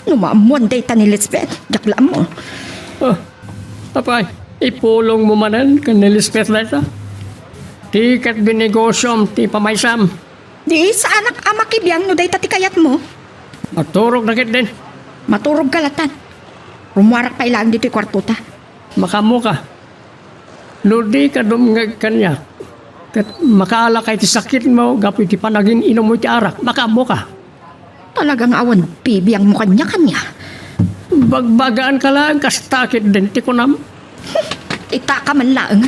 Numamuan data ni Lisbeth. Jakla mo. Apay, ipulong mo manan kan ni Lisbeth data? Tikat binegosyom, ti pamaysam. Di sa anak ama kibiyang no data ti kayat mo. Maturog na kit din. Maturog galatan. Rumuarak pa ilang dito kwarto ta. Makamo ka. No di ka dumngag kanya. Kat makaala kay ti sakit mo, gapoy ti panagin inom mo ti arak. Makamo ka. Talagang awan bibiyang mo kanya-kanya. Bagbagaan ka lang, kastakit din ti kunam. Ita ka man lang.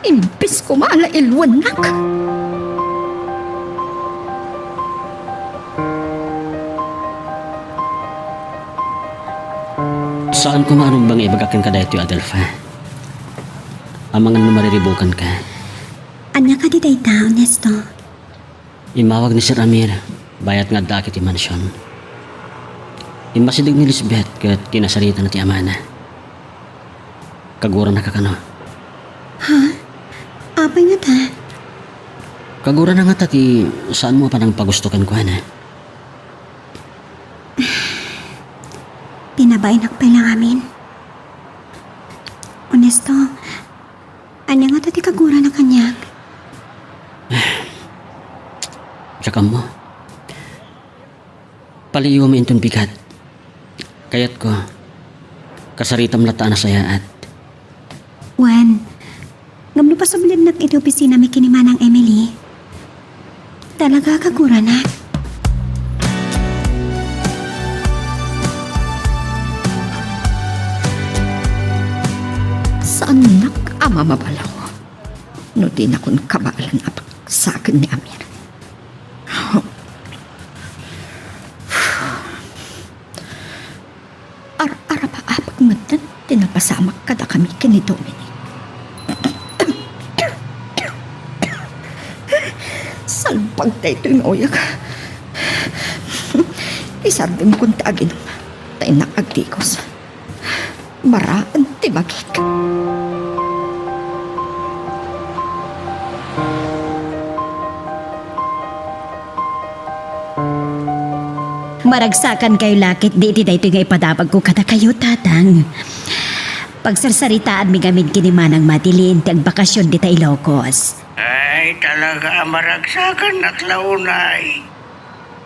Imbis ko maala ilwanak. Saan ko maanong bang ibagakin ka dahito, Adelpha? Amangan na mariribukan ka. Anya ka di dayta, Onesto. Imawag ni Sir Amir, bayat nga dakit ti mansyon. Imasidig ni Lisbeth kat tinasarita na ti amana. Kagura na kakano. Apay nga ta. Kagura na nga ti saan mo pa nang pagustukan ko na? Pinabainak pa lang amin. Onesto, anya nga ta ti kagura na kanya. Tsaka mo. Paliyo mo intong bigat. Kayat ko, kasaritam lata na sayaat. Juan, ngamno pa sa bilid iti opisina may kinimanang Emily. Talaga kagura na. ama mabalaw. No di na kun kabalan apak sa akin ni Amir. Ara pa apak matan, tinapasamak kada kami kini Dominic. Salpag tayo ito yung oyak. Isardim kong taagin tayo nakagtikos. Maraan tibagik. Maragsakan kayo lakit, di iti dayto nga ipadabag ko kada kayo, tatang. Pagsarsaritaan mi gamit kinimanang matilin, ti agbakasyon di ta Ilocos. Ay, talaga maragsakan at launay.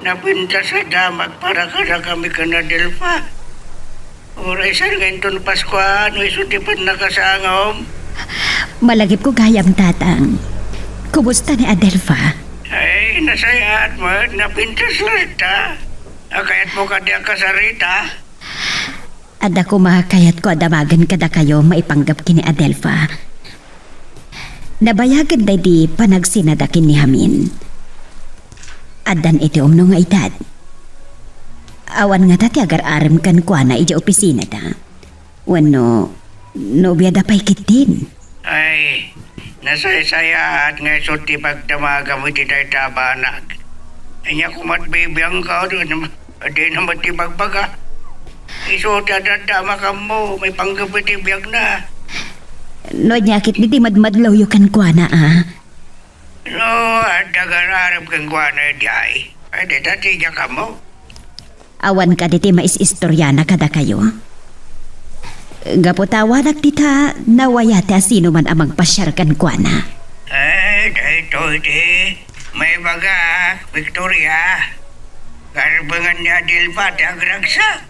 Napinta sa damag para kada kami ka na Delpa. Oray saan ngayon Paskuan, may sutipan na kasangom. Malagip ko gayam, tatang. Kumusta ni Adelfa? Ay, nasayat mo, napintas larta. Akayat mo ka diya kasarita. Ada ko makakayat ko adamagan kada kayo maipanggap kini Adelfa. Nabayagan day di panagsinadakin ni Hamin. Adan iti umno nga edad. Awan nga tati agar aram kan kwa na ija opisina da. Wano, nobya da pa'y kitin. Ay, nasaysayaat nga suti pagdamaga mo iti tayo tabanag. Anya kumat bibiyang ka doon. Adi naman ti bagbaga. Isuot adadama ka mo. May panggapit ibiyag na. No, nyakit ni di madmadlaw yu kan kwa na No, adagararap kang kwa na diay. Adi dati ka mo. Awan ka diti mais-istoryana kada kayo. Gaputawanak tita nawayate asino man amang pasyar kan kwa na. Ay, dahito iti. May baga, Victoria. Karbangan ni Adelfa, dagragsa.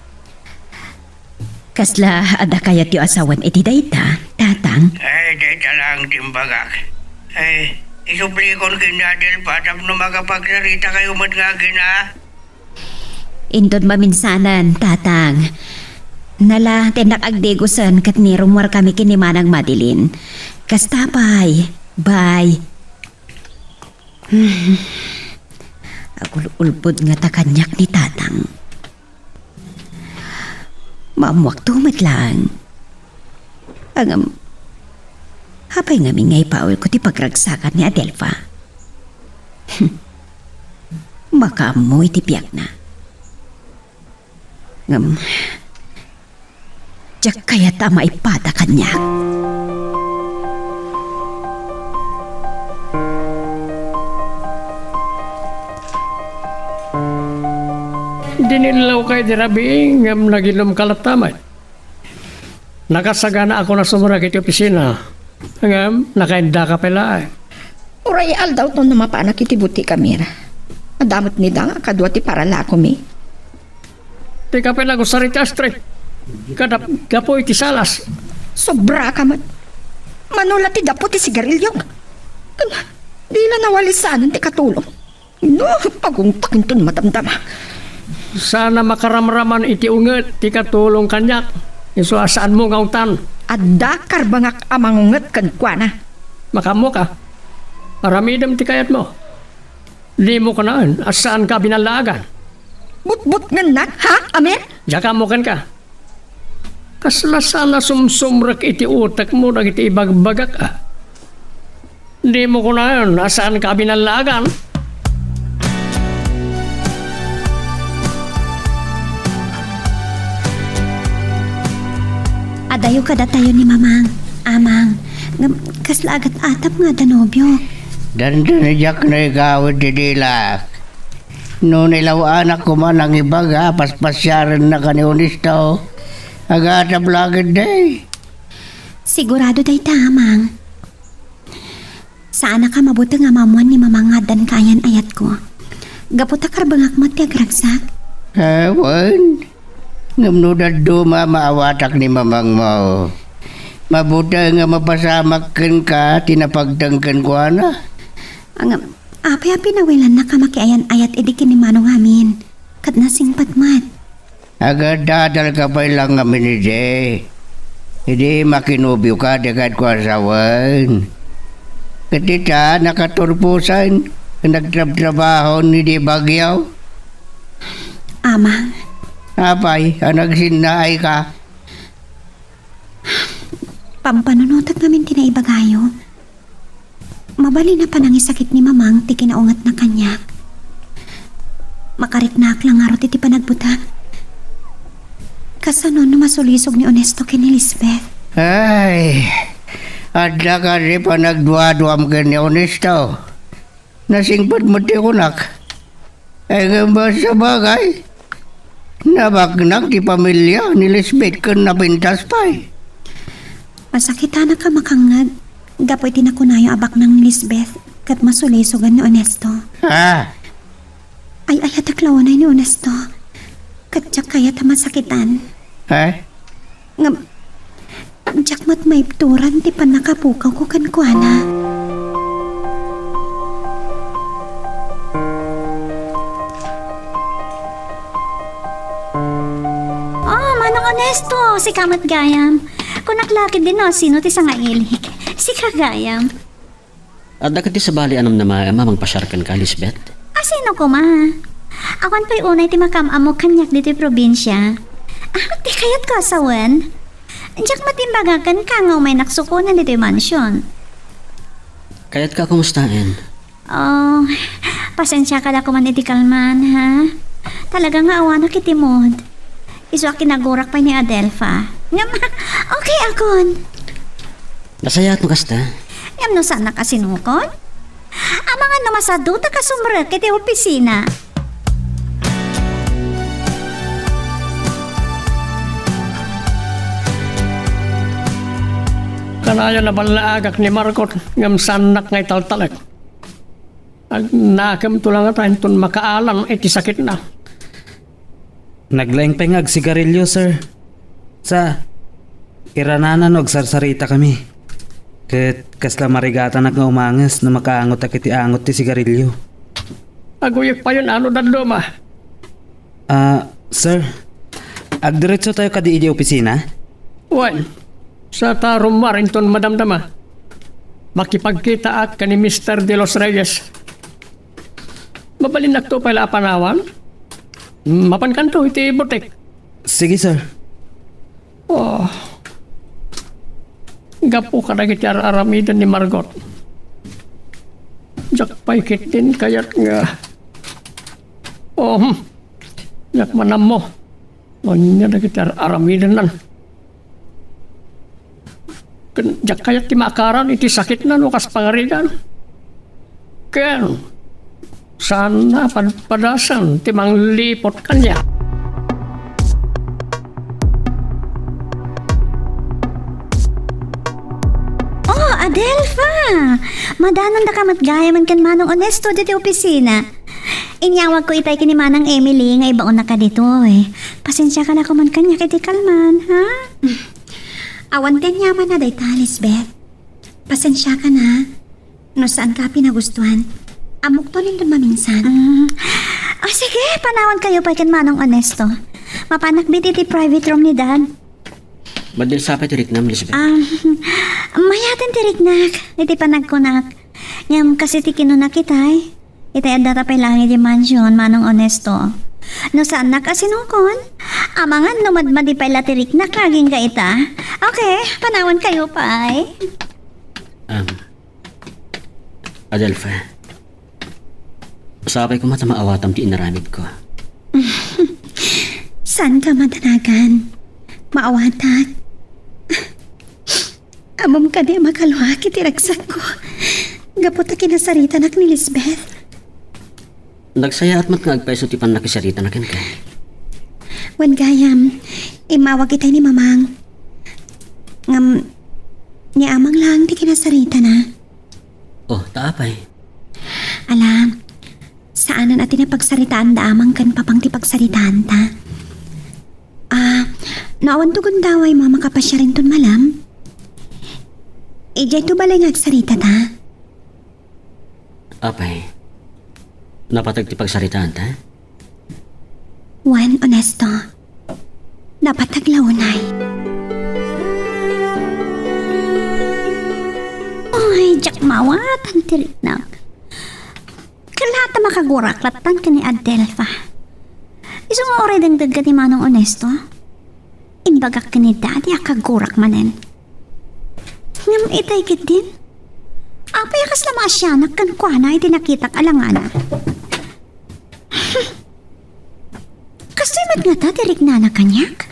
Kasla ada kayat yu asawan iti dayta, tatang. Ay, dahita lang timbagak. Ay, isuplikon kini Adelfa, tapno magapagsarita kayo mat nga gina. Indod maminsanan, tatang. Nala, tenak agdegusan kat nirumwar kami kinimanang madilin. Kastapay, bye. Agul-ulpod nga takanyak ni tatang. Maamwak tumit lang. Angam, hapay nga mingay paul ko ti pagragsakan ni Adelfa. Makamoy ti piyak na. Ngam, diyak kaya tama ipata kanya. Dinilaw kay dirabi ngam nagilom kalatamat. Nakasagana ako na sumurag iti opisina. Ngam, nakainda ka pala. Uray aldaw to na mapaanak iti buti kamera. Adamot ni da nga kadwa ti para lako mi. Di ka pala ko sarita street. Kadap gapo iti salas. Sobra ka man. Manula ti dapo ti sigarilyo. Di la nawalisanan ti katulong. No, pagungtakin to matamtama. Sana makaramraman iti unget ti katulong kanyak. Iso asaan mo ngautan. Adda karbangak amangunget kan kwa na. Makamo ka. Paramidam ti kayat mo. Di mo ka naan. Asaan ka binalagan. But nga na, ha, Amir? Jaka mo kan ka. Kasla sana sumsumrak iti utak mo na iti ibagbagak ah. Di mo ko naan. Asaan ka binalagan. Adayo kada tayo ni mamang, amang. Kasla agat atap nga danobyo. Dandan na jak na igawad di dilak. No nilaw anak ko man ang ibaga, paspasyaran na kaniunistaw. Agata blagad day. Sigurado day tamang. Saan ka mabuti nga mamuan ni mamangadan kayan ayat ko. Gaputa karbangak mo ti agragsak. Ewan. Ngamnudad duma maawatak ni mamang mo. Mabuti nga mapasamak ka, tinapagdangkan ko na. Ang apay-apay nawilan na kamakiayan ayat idikin ni manong amin. Kat nasing patmat. Agad dadal ka pa lang kami ni Jay. Hindi makinubyo ka dagad ko asawan. Katita nakaturpusan, nagtrabaho ni di bagyaw. Amang, Apay, nagsinnaay ka. pampanunutat namin tinaibagayo. Mabali na pa nang isakit ni mamang ti kinaungat na kanyak. Makariknak lang nga iti panagbutang. Kasano no masulisog ni Onesto ken Elizabeth. Ay, adla ka rin pa nagduwa-duwam ka ni Honesto. Nasingpad mo ti kunak. Ay gamba sa bagay. Nabagnak ti pamilya ni Lisbeth kan nabintas pa eh. Masakita na ka makangag. Gapoy tinakunayo abak ng Lisbeth kat masulisogan ni Onesto. Ha? Ay ataklawanay ni Onesto. Kat jak kaya masakitan. Ha? Ngam, jak mat may turan ti panakapukaw ko kan kuana. Oh, Manong Onesto, si Kamat Gayam. Kung naklakid din no, sino ti sangailik? Si Kagayam. At ti sa bali anam na mamang pasyarkan ka, Lisbeth? Sino ko ma? Awan pa'y unay ti makamamo kanyak dito probinsya. Ti kayat ko asawan. Diyak matimbagakan ka nga may naksukunan dito mansyon. Kaya't ka kumustain? Oh, pasensya ka na ko man iti kalman, ha? Talaga nga awan na kitimod. Iso kinagurak pa ni Adelpha. Ngam, okay akon. Nasayat mo kasta? Ngam no sana kasinukon? Ang mga namasado ta kasumrek iti opisina. Kanayo na balaagak ni Margot ngam sanak ngay taltalek. Ag nakam to lang tayo tun makaalam iti sakit na. Naglaing pengag sigarilyo, sir. Sa irananan og sarsarita kami. Ket kasla marigatan nga umangas na makaangot ak iti angot ti sigarilyo. Aguyik pa yun ano dadlo ma. Sir. Agdiretso tayo kadi iti opisina? Wan, sa tarum marinton madamdama. Makipagkita at kani Mr. De Los Reyes. Mabalinak to pala panawan. Mapankanto iti butik. Sige, sir. Oh. Gapo ka na iti aramidan ni Margot. Jak paikit din kayat nga. Oh, jak manam mo. Manya na iti aramidan nan. Jak kayat ti makaran iti sakit na nukas pangarigan. Ken, sana padpadasan ti manglipot kanya. Adelpha! Madanon na kamat gaya man kan Manong Onesto dito opisina. Inyawag ko itay kini Manang Emily nga ibaon na ka dito eh. Pasensya ka na ko man kanya kiti kalman, ha? Awan din yaman na dayta, Lisbeth. Pasensya ka na. No saan ka pinagustuhan? Amok to nindun maminsan. Sige, panawan kayo pa kan Manong Onesto. Mapanak biti ti private room ni Dad. Badil sa tirik nam, Lisbeth? Mayatin tiriknak. Iti panagkunak. Ngam kasi ti kinunak itay. Itay adata pa'y langit di mansion, Manong Onesto. No saan na kasinukon? Amangan numadmadi pa'y latiriknak laging ka ita. Okay, panawan kayo pa'y. Adelpha. Usapay ko mata maawatam ti inaramid ko. Saan ka madanagan? Maawatan. Amam ka di makalwa kitiragsak ko. Gapot na kinasarita nak ni Lisbeth. Nagsaya at mat nga agpeso ti pan nakisarita na ka. Wan gayam, imawag kita ni mamang. Ngam, ni amang lang di kinasarita na. Oh, taapay. Alam, saanan atin na pagsaritaan da amang kan papang ti pagsaritaan ta. Naawan tugon daw ay mama kapasya rin ton malam. Ijay to balay nga agsarita ta. Apay, napatag ti pagsaritaan ta? Juan Onesto, napataglaunay. Jack mawatan tirik na. Kalata makaguraklat ka ni Adelfa. Isang oray dangdag ka ni Manong Onesto. Inibagak ka ni Daddy akagurak manen. Ngam itay kit din. Apay akas lama asyanak kan kwa na itinakitak alangana. Kasi mat nga ta tirik na kanyak?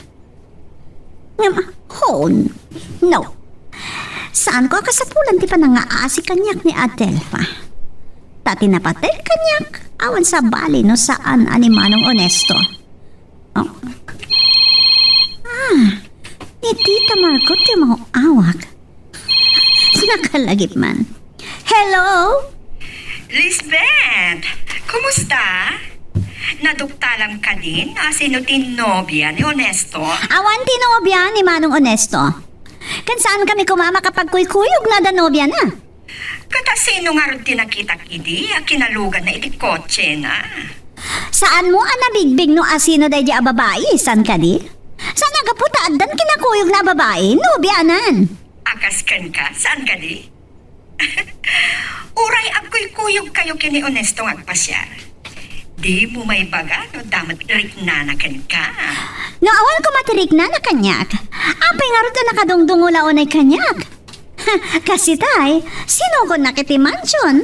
Ngam, no. Saan ko akasapulan ti pa nangaasi kanyak ni Adelfa? Tati napatay kanyak, awan sa bali no saan ani Manong Onesto. Oh. Ni Tita Margot yung mga awak. Nakalagip man. Hello? Lisbeth, kumusta? Naduktalam ka din na sino tinobya ni Onesto? Awan tinobya ni Manong Onesto. Kan saan kami kumama kapag kuy-kuyog na danobya na? Kata sino nga rin tinakitak idi, kinalugan na iti kotse na. Saan mo nabigbig no asino day di a babae? San ka di? Saan nagaputad dan kinakuyog na babae? Nobyanan. Akaskan ka, saan ka di? Uray agkuy-kuyog kayo kini Onesto agpasyal. Di mo may baga no damat riknanakan ka. No awan ko matirik na kanyak. Apay nga rin na nakadungdungula o na kanyak. Kasi tay, sino ko nakiti mansion?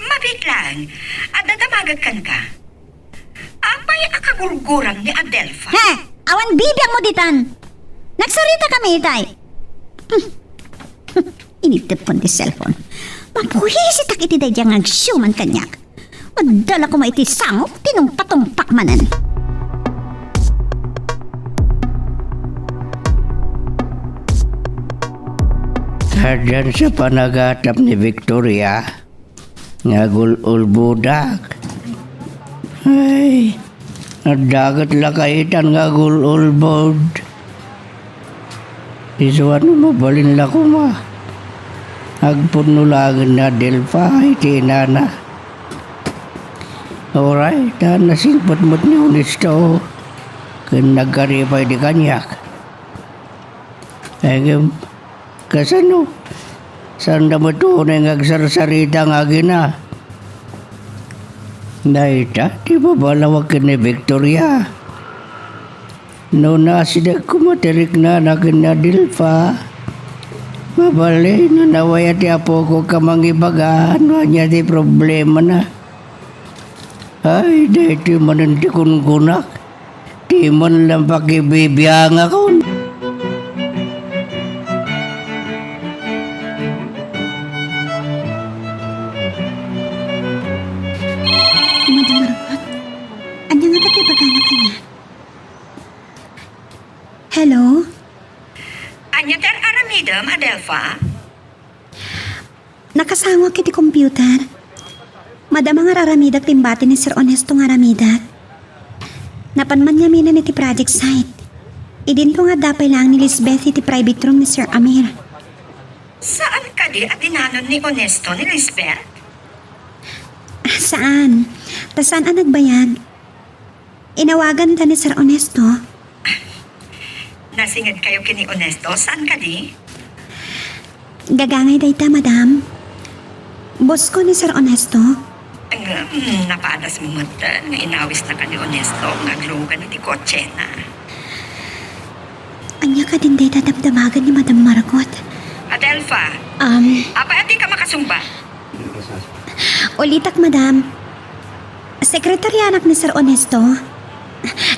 Mabiglang, at dadamagakan ka. Apay akagurgurang ni Adelfa. Awan bibiyang mo ditan. Nagsarita kami tay. Initipon di cellphone. Mapuhisit ak iti day diyang agsyuman kanyak. Madala ko maiti sangok, tinong-patong manan. Hadyan sa panagatap ni Victoria, nga gulul-budak. Ay, nadagat lakaitan nga gulul-bud. Isuan mo balin la ko ma. Agpunulagan na Delfa, iti nana. Alright, nasingpot-mot ni Onesto. Kan nagkaripay di kanyak. Ay, kasano? Saan na mo ito na ngagsarsarita nga gina? Naita, di ba balawag ka ni Victoria? No nasidag kumatirik na nakin na Delfa. Mabali na nawaya ti apo ko kamangibaga. Ano niya di problema na? Ay, dahil ti mananti kun-kunak. Di man lang pakibibiyang ako. Madam Margot, anya nga tayo bagana ka niya? Hello? Anya ter aramidam, Adelfa? Nakasangwa kiti computer. Madam nga raramidak timbati ni Sir Onesto nga ramidak. Napanman niya mina iti project site. Idin po nga dapay lang ni Lisbeth iti private room ni Sir Amir. Saan ka di at inanon ni Onesto ni Lisbeth? Saan? Saan ang nagbayad? Inawagan ta ni Sir Onesto. Nasingad kayo kini Onesto, saan ka di? Gagangay day ta, madam. Boss ko ni Sir Onesto. Napaadas mo mata, nga inawis na ka ni Onesto, nga aglugan ni kotse na. Anya ka din day dadamdamagan ni Madam Margot. Adelfa, apa ati ka makasumba? Ulitak, madam. Sekretaryanak ni Sir Onesto.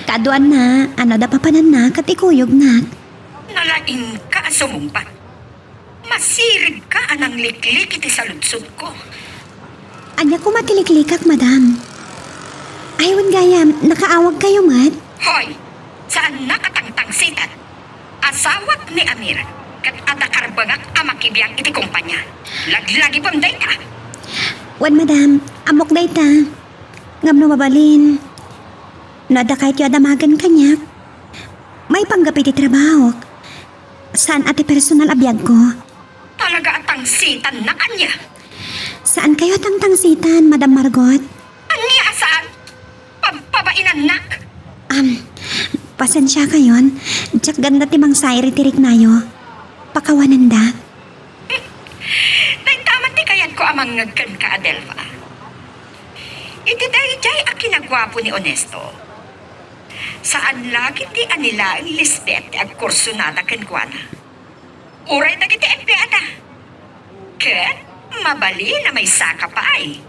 Kaduan na, ano da papanan na, katikuyog na. Nalain ka sumumpat. Masirib ka anang liklik iti saludsod ko. Anya ko matiliklikak, madam. Aywan gaya, nakaawag kayo, mad? Hoy, saan nakatangtangsitan? Asawat ni Amir, kat adakarbangak amakibiyang iti kumpanya. Laglagi pang day ka. Wan, madam, amok day ta. Ngam no mabalin. Nada kahit yung adamagan kanya. May panggapit iti trabaho. Saan ati personal abiyag ko? Talaga atangsitan na kanya. Saan kayo tangtangsitan, Madam Margot? Anya saan? Pagpabainan nak? Pasensya kayon. Diyak ganda timang sayri tirik nayo. Pakawanan da. Nagta ko amang ngagkan ka, Adelfa. Iti dayjay a kinagwapo ni Honesto. Saan lagi ti anila ang Lisbeth ag kursunada ken kuana. Uray dagiti empleyada. Ken mabali na may saka pa ay.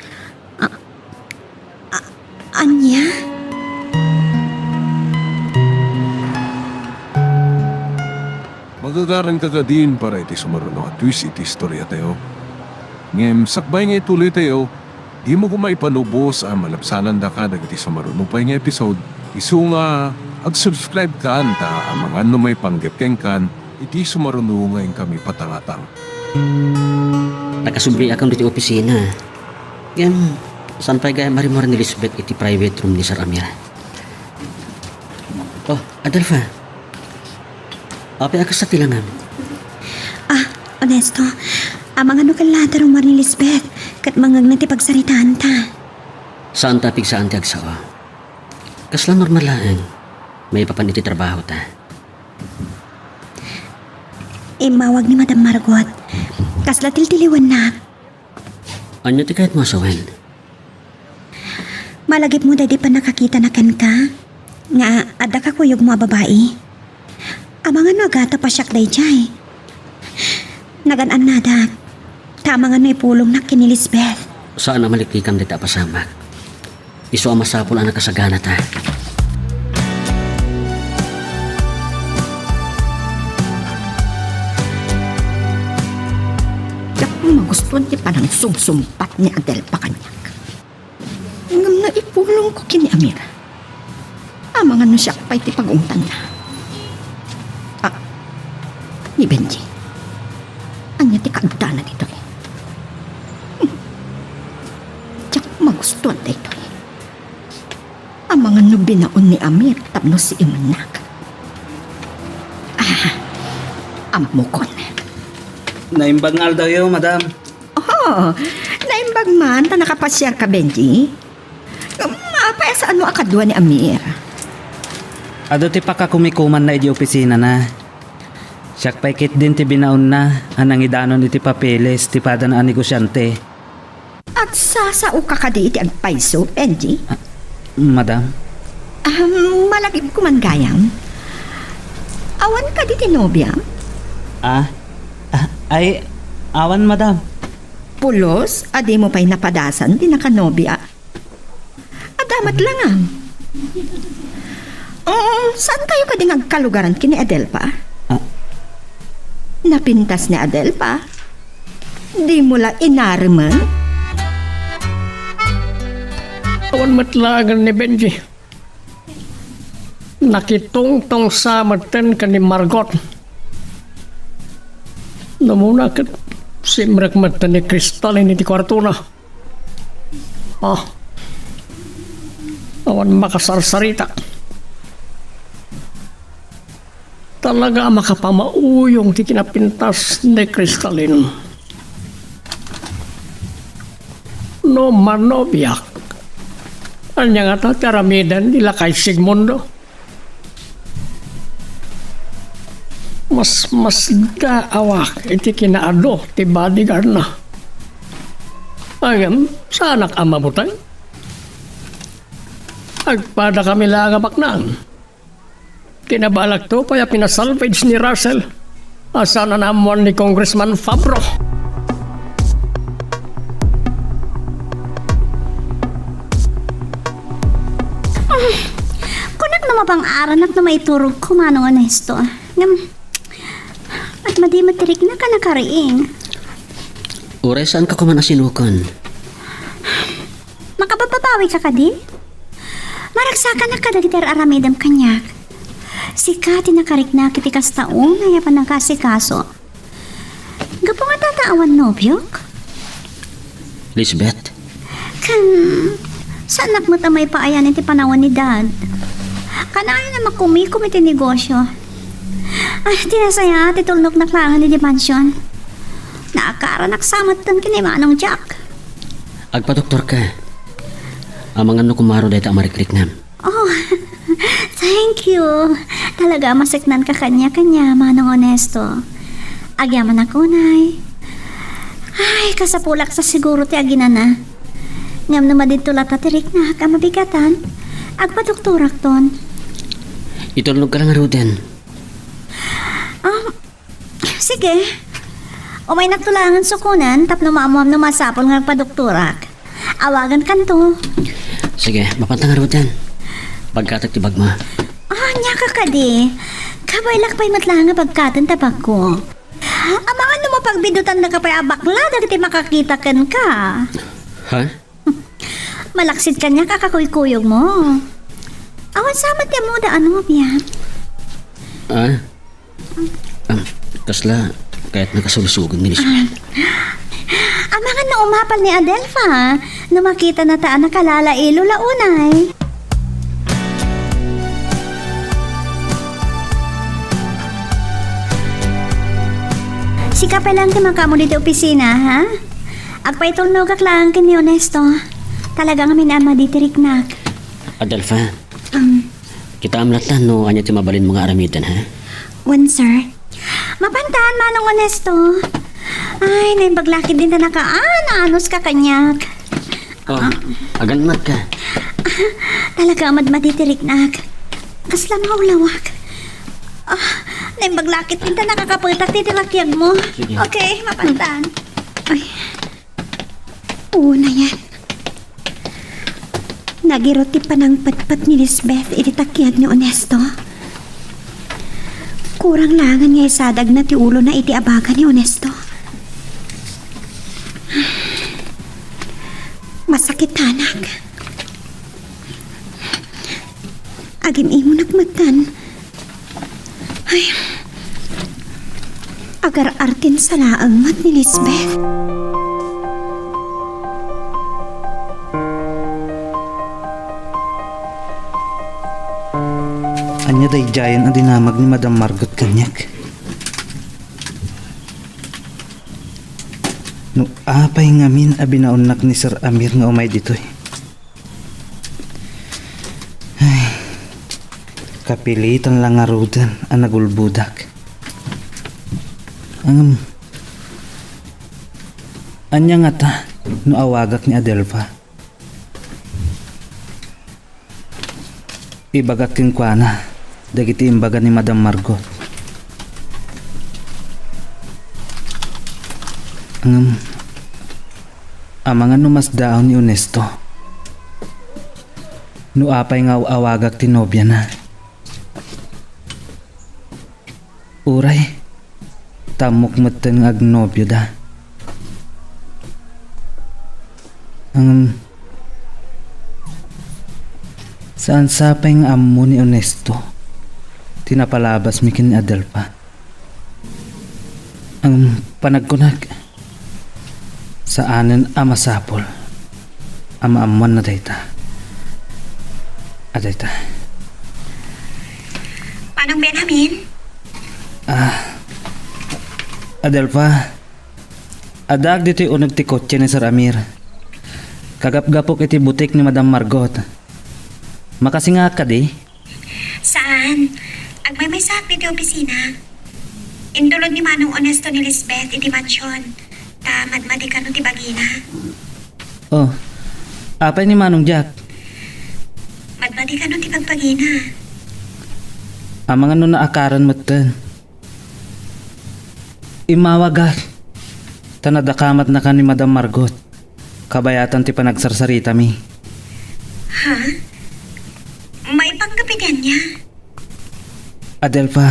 Anya? Magagaran ka din para iti sumaruno at twist iti istorya tayo. Ngem, sakbay nga ituloy tayo, di mo kumaipanubos ang malapsanan da ka iti sumaruno pa nga episode. Isu nga, ag-subscribe ka anta ang mga ano may panggapkeng kan, iti sumaruno ngayon kami patangatang. Nakasubli akong dito opisina. Yan, saan pa gaya marimor ni Lisbeth iti private room ni Sir Amir. Oh, Adelfa. Api ako sa tilangan. Honesto, amang ano kalata rumar ni Lisbeth, kat mangag na ti pagsaritaan ta. Saan tapig saan ti agsawa? Kasla normal lang. May papan iti trabaho ta. Mawag ni Madam Margot, kasla tiltiliwan na. Ano ti kahit masawan? Malagip mo dadi pa nakakita na ken ka, nga ada ka kuyog mga babae. Amang ano agata pa siyak dayjay. Nagan-an nada, tamang ano ipulong na kini Lisbeth. Saan na malikikam dita pasamak? Iso ang masapul ang nakasagana ta. Magustuhan ti pa ng sumsumpat ni Adel pa kanyak. Ngam na ipulong ko kini Amir. Amang ano siya pa iti pag-ungtan na. Ni Benji. Anya ti kaagda na dito eh. Tiyak magustuhan dito eh. Amang ano binaon ni Amir tapno si Imanak. Amukon. Naimbag nga daw yun, madam. Oh, naimbag man, ta nakapasyar ka, Benji. Mapaya saan mo akadwa ni Amir? Ado ti pakakumikuman na iti opisina na. Siyak paikit din ti binaon na, anang idanon iti papeles, ti pada na negosyante. At sasao ka ka di iti agpaiso, Benji? Madam? Malagip ko man gayam. Awan ka di tinobya? Ay, awan madam. Pulos, adi mo pa'y napadasan, di nakanobya. Adamat lang am. Saan kayo ka ding agkalugaran kini Adelpa? Napintas ni Adelpa? Di mo la inariman? Awan matlagan ni Benji. Nakitungtong sa matan ka ni Margot. Namuna ka simrak matan ni Crystal ini di kwarto na. Awan makasarsarita. Talaga makapamauyong ti kinapintas ni Crystalline. No manobiyak. Anya nga ta karamidan nila kay Sigmundo. Mas gaawak iti kinaado ti bodyguard na. Ayam, sa anak ama mo tayo? Agpada kami lang baknaan. Kinabalak to, kaya pinasalvage ni Russell. Asa na namuan ni Congressman Fabro. Kunak na mapang aranak na maiturog ko manong Honesto. At madi matirik na ka nakariing. Uray, saan ka kuman asinukon? Makabababawi ka di? Maragsakan na ka dagiter aramidam kanyak. Sika tinakarik na kitikas taong na yapan ng kasikaso. Gapo nga tataawan nobyok? Lisbeth? Saan mo tamay paayan iti panawan ni Dad? Kanayan na makumikom iti negosyo. Ay, tinasaya, titulnok na klangan ni Dimansyon. Naakara naksamat tan kinimanong Jack. Agpa-doktor ka. Amang ano kumaro dahil amarikrik nam. Oh, thank you. Talaga masiknan ka kanya-kanya, manong Honesto. Agyaman ako, Nay. Ay, Ay, kasapulak sa siguro ti aginana. Ngam naman dito latatirik na kamabigatan. Agpadoktorak ton. Itulog ka lang, Ruden. Sige. O may nagtulangan sukunan, tapno maamuam na masapol nga agpadoktorak. Awagan kanto. Sige, mapantang, Ruden. Pagkatak ti bagma. Nyaka ka di. Kabaylak pa'y matlang nga pagkatan tabak ko. Amang ano mo pagbidutan na kapay abakla, dagiti makakita kan ka. Ha? Malaksit ka niya kakakuy-kuyog mo. Awan samat niya mo daan mo, biya. Kasla, kahit nakasulusugan, minisman. Amangan na umapal ni Adelfa, na makita na taan na kalala ilo launay. Sika pa lang timaka mo dito opisina, ha? Agpaitulnog ak lang kini Honesto. Talagang minama ditiriknak. Adelfa, kita amlatan no, anya ti mabalin mga aramitan, ha? One, sir. Mapantaan manong Honesto. Ay, naibaglakid din na anos ka kanyak. Aganmat ka. Talaga amad matitiriknak. Kasla maulawak. Naibaglakid din na nakakaputak titirakyag mo. Sige. Okay, mapantaan. Ay. Oo na yan. Nagiroti pa ng patpat ni Lisbeth ititakyag ni Honesto. Kurang langan nga isadag na ti ulo na itiabagan ni Honesto. Masakit tanak. Agim imo nagmatan. Ay. Agar artin sa laang mat ni Lisbeth. Anya day jayan ang dinamag ni Madam Margot kanyak. No apay ngamin abinaonak ni Sir Amir nga umay ditoy. Ay, kapilitan lang nga Ruden ang nagulbudak. Anya nga ta no awagak ni Adelfa. Ibagak kin kwa na dagiti imbaga ni Madam Margot. Amangan no mas daon ni Honesto. No apay nga awagak ti nobya na. Uray, tamok matan nga agnobyo da. Saan sapay nga amo ni Honesto? Tinapalabas mi kin Adelfa. Ang panagkunag saanen amasapol ama-aman na dayta. Adayta. Manong Benjamin? Adelfa, adag dito'y unag ti kotse ni Sir Amir. Kagap-gapok iti butik ni Madam Margot. Makasinga ka di? Saan? Agmay sa dito opisina. Indulod ni Manong Honesto ni Lisbeth iti mansyon. Tamad-madi ka no ti bagina. Oh, apay ni Manong Jack. Madmadi ka no ti pagpagina. Amangan no naakaran matan. Imawagak. Tanadakamat na ka ni Madam Margot. Kabayatan ti panagsarsarita mi. Ha? May panggapitan niya? Adelfa,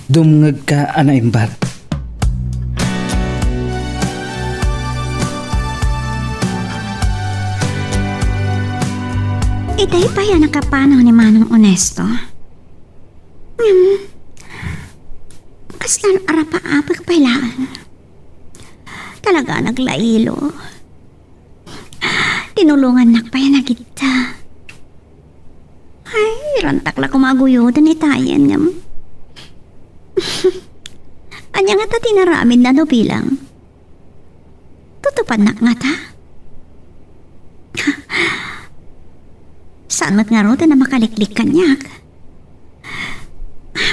dumngag ka ana imbag. Itay pa yan nakapanaw ni Manong Honesto. Kaslan arapa-apag pailaan. Talaga naglailo. Tinulungan nakpaya na kita. Ay, rantak la kumaguyudan ni tayan ngam. Anya nga ta tinaramin na no bilang. Tutupan na nga ta. Saan mat nga ro na makaliklik kanyak.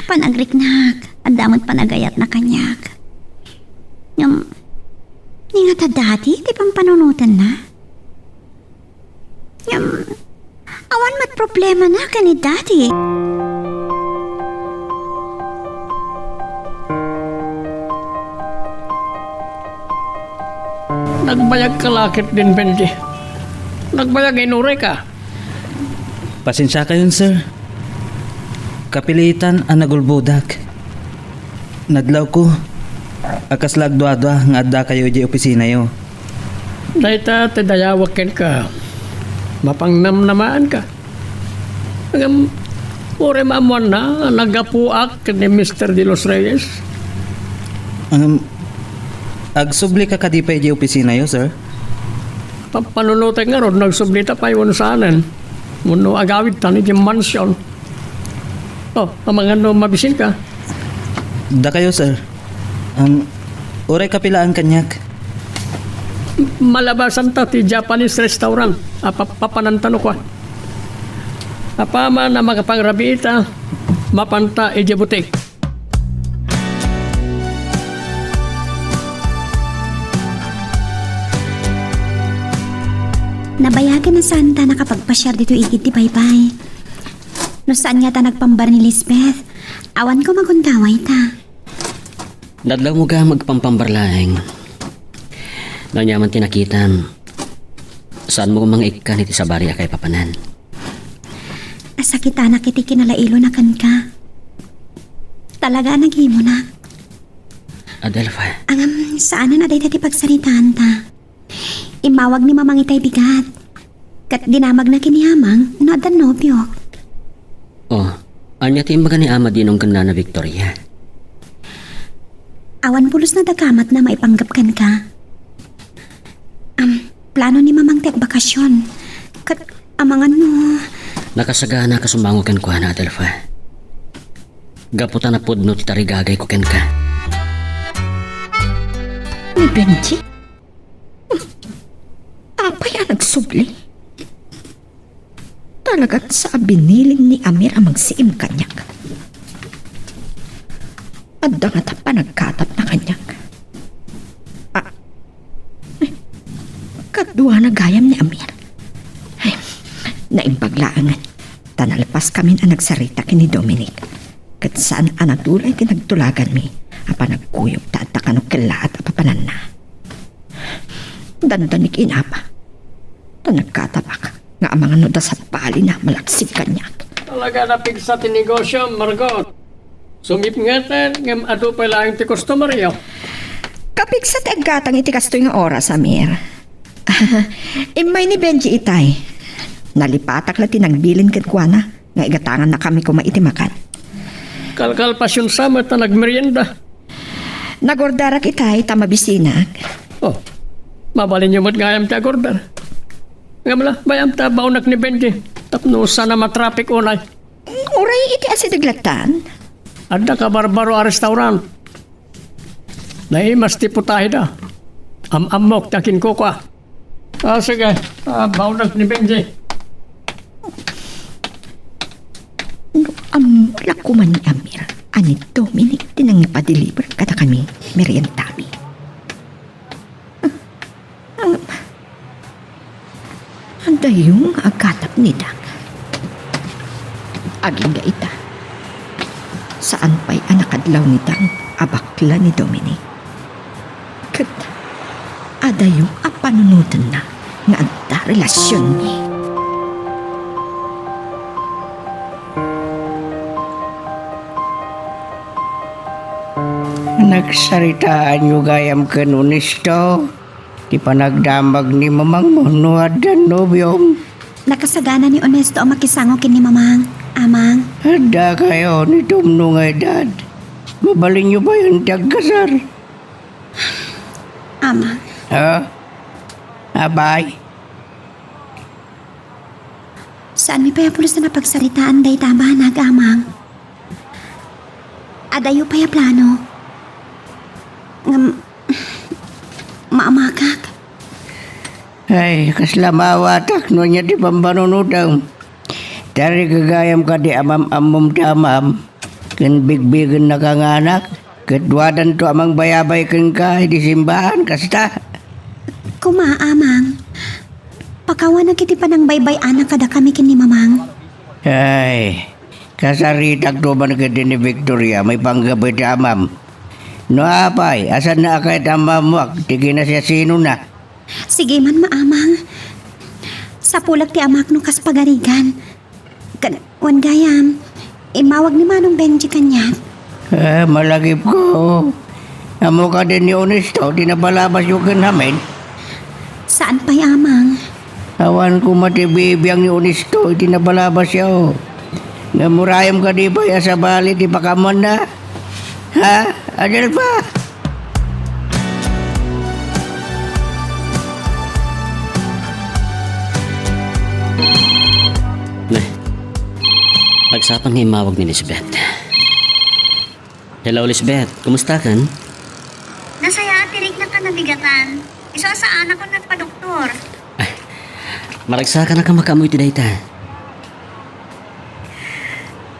Panagrik nak, at damot panagayat na kanyak. Ni nga ta dati, di pang panunutan na. Awan mat problema na ka ni dati. Nagbayag ka lakit din, Benji. Nagbayag inuray ka. Pasensya kayon, sir. Kapilitan ang nagulbudak. Nadlaw ko. Akas lagdwa-dwa nga adda kayo di opisina yo. Dahita tadayawakin ka. Mapangnamnamaan ka. Hanggang ure maamuan na nagapuak ni Mr. De Los Reyes. Agsubli ka kadipay di opisina yo, sir. Papanunutay nga ron, nagsublita pa yun sa anin. Muno agawid tani di mansion. Oh, mga no mabisin ka. Da kayo, sir. Uray kapilaan kanyak. Malabasan ta ti Japanese restaurant. Papanantano ko. Apama na makapangrabiita, mapanta ejebutik. Nabayagan na santa nakapagpasyar dito igid ti Paypay. No saan nga ta nagpambar ni Lisbeth? Awan ko magundaway ta. Nadlaw mo ka magpampambarlaeng. Nanyaman tinakitan. Saan mo mga ikan iti sa bariya kay papanan? Asakita na kiti kinalailo na kan ka. Talaga naghimo na. Adelpha, Saan na dahil ti pagsaritaan ta? Imawag ni mamang itay bigat. Kat dinamag na kinihamang no adan nobyo. oh, anya ti maga ni ama dinong kanda na Victoria. Awan pulos na dagamat na maipanggap kan ka. Plano ni mamang tek bakasyon. Kat amangan no. Nakasagana ka sumango ken ko na Adelpha. Gaputan na pudno ti tarigagay ko ken ka. Ni Benji? Apay ang nagsubli. Talaga't sa biniling ni Amir ang magsiim kanyak. At dangat pa nagkatap na kanyak. Kadua na gayam ni Amir. Ay, naimbaglaangan. Tanalpas kami ang nagsarita kini Dominic. Kat saan ang natulay tinagtulagan mi. Apa nagkuyog tata kanukila at apapanan na. Dandanik inapa. Nagkatapak nga ang mga nuda sa pali na malaksik kanya. Talaga na pigsa ti negosyo, Margot. Sumipngatan, ngam ado pa lang ti customer yo. Kapig sa tiaggatang iti kastoy nga oras, Amir. Imay ni Benji itay. Nalipatak la tinagbilin ket kuana nga igatangan na kami kumaitimakan. Kalkal pasyon sama ta nagmerienda. Nagordarak itay tamabisinak. Oh, mabalin nyo mo't ngayam ti agordar. Ngamla, bayam ta baunak ni Benji. Tapno sana matraffic unay. Uray iti asidaglatan. Ada ka barbaro a restaurant. Naimas ti putahe da. Amok takin ko ka. Sige, baunak ni Benji. Wala ko man ni Amir. Ani Dominic tinang ipadeliver kata kami merientami. Anda yung agkatap ni Dang. Aging ita. Saan pa'y anakadlaw ni Dang abakla ni Dominic. Kat, ada yung apanunutan na nga anta relasyon ni. Nagsaritaan nyo gayam kanunisto. Di pa nagdamag ni mamang mo nuad dan nobyom. Nakasagana ni Onesto ang makisango kin ni mamang. Amang. Ada kayo ni tumno nga edad. Mabalin nyo ba yung tagkasar? Amang. Ha? Abay. Saan mi paya pulos na napagsaritaan day tama nag-amang? Adayo paya plano. Maamakak. Ay, kaslamawatak no niya di pambanunudang. Dari kagayam ka di amam-amom damam. Kan bigbigan na kanganak. Kedwadan to amang bayabay kan ka di simbahan kasta. Kumaamang. Pakawan na kiti pa ng baybay anak kada kami kini mamang. Ay, kasaritak to man ka din ni Victoria, may panggabay ta amam. No apay, asan na akay tamam mo, tigi na siya sino na. Sige man maamang. Sa pulag ti amak no kas pagarigan. Wan gayam, imawag ni Manong Benji kanya. Malagip ko. Amo ka din ni Honesto, di na balabas yung namin. Saan pa'y amang? Awan ko matibibiyang ni Honesto, di na balabas siya o. Namurayam ka di ba ya sa bali, di pa kamon na? Ha? Adel pa? Pagsapang imawag ni Lisbeth. Hello, Lisbeth. Kumusta kan? Nasaya atirik na ka nabigatan. Isa sa anak ko nagpa-doktor. Maragsa ka na ka makamoy ti dayta.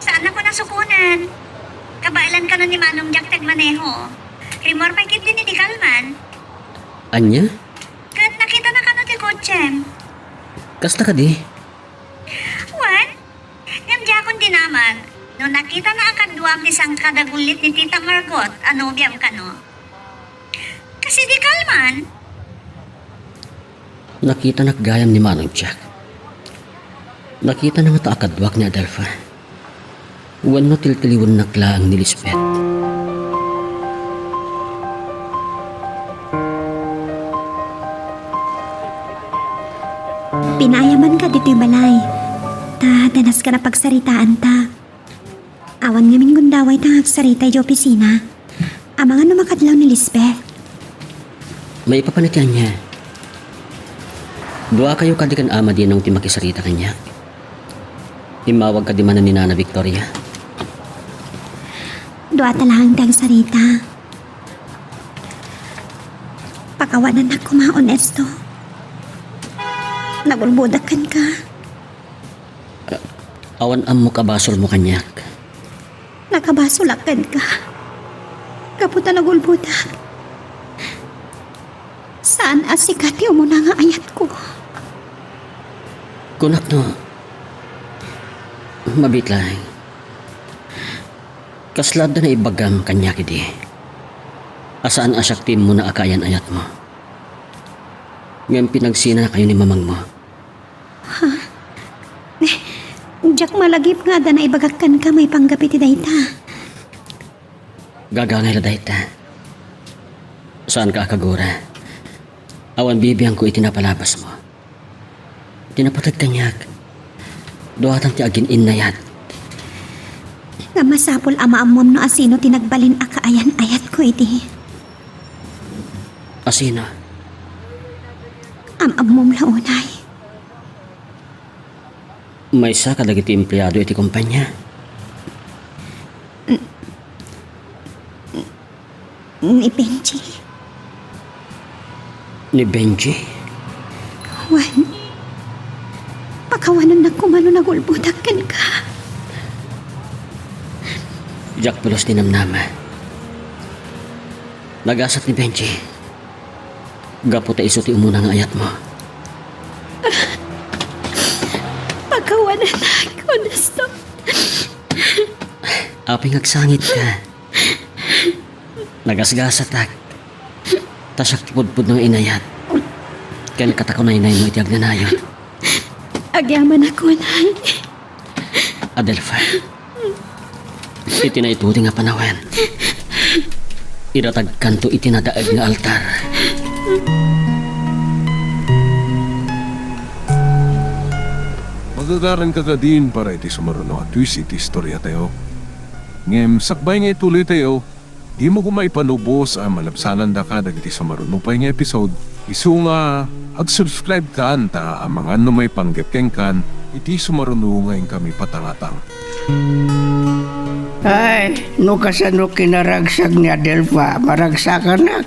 Saan ako nasukunan? Kabailan ka na ni Manong Jack tagmaneho. Rimor pa kit din ni Kalman. Anya? Kat nakita na ka na ti kotsem. Kasta ka di? What? Ngamjakon din naman. No nakita na ang kaduam ni sang kadagulit ni Tita Margot, ano biyam ka no? Kasi di Kalman. Nakita nakgayam ni Manong Jack. Nakita na nga taakadwak ni Adelfa. Uwan no tiltiliwan naklaang ni Lisbeth. Pinayaman ka dito'y balay. Ta, danas ka na pagsaritaan ta. Awan ngamin gundaway ta agsaritay di opisina. Amangan na makadlaw ni Lisbeth. May ipapanitian niya. Dua kayo kadikan ama din ang timakisarita kanya. Imawag ka di man ni Nana Victoria. Dua talahang tang sarita. Pakawanan ako mga honesto. Nagulbudakan ka. Awan am mo kabasol mo kanyak. Nakabasulakan ka. Kaputa nagulbudak. Saan asikati mo na nga ayat ko? Kunak no. Mabitlay. Kaslad na ibagam kanyak idi. Asaan asaktim mo na akayan ayat mo. Ngayon pinagsina na kayo ni mamang mo. Jack malagip nga da na ibagakan ka may panggapit dayta. Gagangay la dayta. Saan ka akagura? Awan bibiyang ko itinapalabas mo. Tinapatag kanyak. Duhatang ti agin inayat. Nga masapol amaamom no asino tinagbalin akaayan ayat ko iti. Asino? Amamom launay. May isa kadagiti empleyado iti kumpanya. Ni Benji. Ni Benji? Wan. Pakawanan na kumano nagulbudakan ka. Jack pulos dinamnama. Nagasat ni Benji. Gaputa iso ti umuna nga ayat mo. Pakawanan na ako na stop. Aping agsangit ka. Nagasgasat ak. Tasak pudpud ng inayat. Ken katakunay-nay mo iti agnanayon. Agyaman ako na. Adelfa. Iti na ituti nga panawen. Iratag kanto iti nadaag nga altar. Magagaran ka din para iti sumaruno at twist iti istorya tayo. Ngem, sakbay nga ituloy tayo, di mo kumaipanubos ang malapsanan da ka dagiti sumaruno pa nga episode. Isu nga, ag-subscribe ka anta ang mga may panggapkeng kan, iti sumaruno ngayon kami patangatang. Ay, no kasano kinaragsag ni Adelfa, maragsakan na.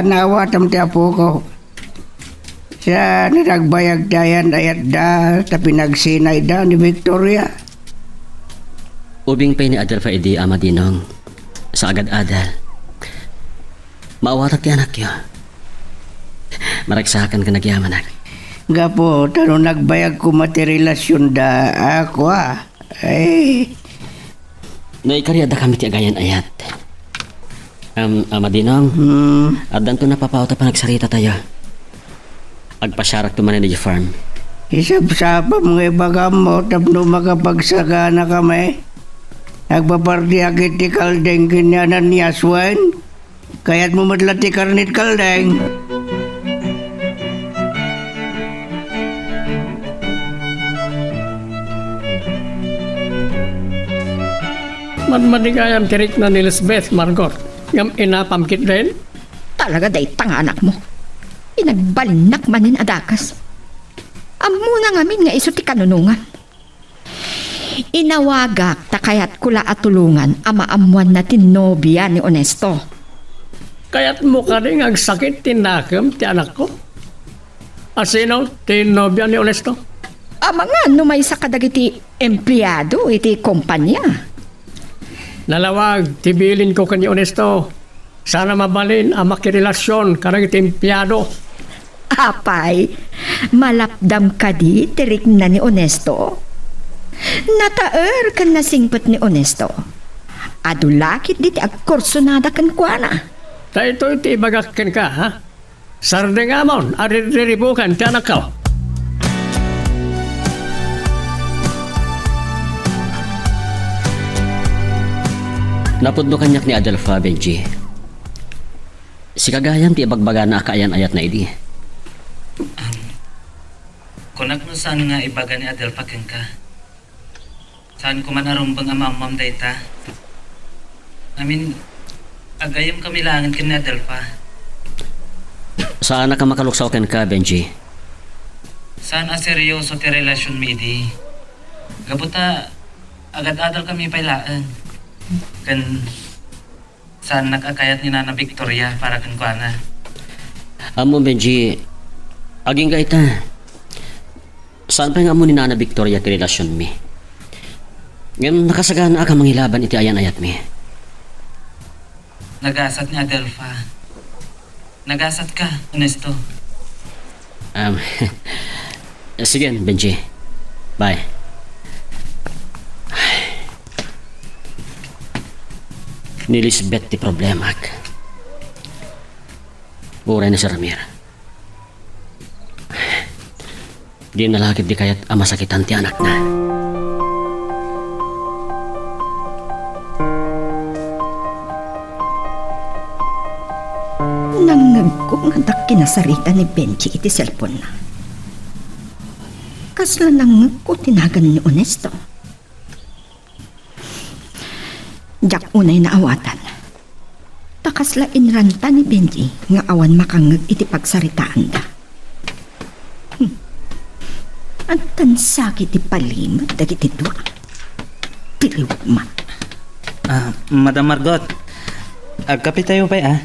Nawatam ti apo ko. Siya nagbayag dayan ayat da, tapi nagsinay da ni Victoria. Ubing pay ni Adelfa idi ama dinong. Sa agad-adal. Maawatak ti anak yo. Maragsakan ka nagyaman ak. Gapo, tano nagbayag ko materilasyon da ako Ay, Naikaryada kami ti agayan ayat. Amadinong, adan to napapauta pa nagsarita tayo. Agpasyarak to man na farm. isap-sapa mga ibaga mo tapno makapagsagana kami. Nagpaparti akit ti kaldeng kinyanan ni Aswan. Kaya't mo madla ti karnit kaldeng. Manmadigayam tirik na ni Lisbeth, Margot. Ngam inapamkit din. Talaga day tanga anak mo. Inagbalinak manin adakas. Amo na ngamin nga iso ti kanunungan. Inawagak ta kayat kula atulungan amaamuan na tinobya ni Onesto. Kaya't mo ka rin ang sakit tinakam ti anak ko. Asino, tinobya ni Onesto? Ama nga numay sa kadagiti empleyado iti kumpanya. Nalawag, tibilin ko kanyo Onesto. Sana mabalin ang makirelasyon karang timpyado. Apay, malapdam ka di tirik na ni Onesto. Nataer kan nasingpet ni Onesto. Adulakit di ti agkursunada kan kuana. Ta ito iti ibagakin ka, ha? Sardengamon, aririribukan ti anak ko. Napudno kanyak ni Adelfa, Benji. Si kagayam ti ibagbaga na akayan ayat na idi. Kunak no saan nga ibaga ni Adelfa ken ka. Saan ko man arumbang amamam dayta. Agayam kami langan ken ni Adelfa. Saan na ka makaluksaw ken ka, Benji? Saan seryoso ti relasyon mi di. Gabuta agad-adal kami pailaan. Ken saan nakakayat ni Nana Victoria para ken kuana. Amo, Benji, aging gaita. Saan pa nga mo ni Nana Victoria ti relasyon mi? Ngayon nakasagana ka manghilaban iti ayan ayat mi. Nagasat ni Adelfa. Nagasat ka, Onesto. Sige, Benji. Bye. Ni Lisbeth ti problemak. Uray na si Ramir. Di nalakit di kayat amasakitan ti anak na. Nangagkong handak kinasarita ni Benji iti cellphone na. Kasla nangagko tinagan ni Onesto. Jak unay na awatan. Takasla inranta ni Benji nga awan makangag iti pagsaritaan da. At tansakit iti palimot dagiti dua. Piliwag man. Madam Margot. Agkapi tayo pa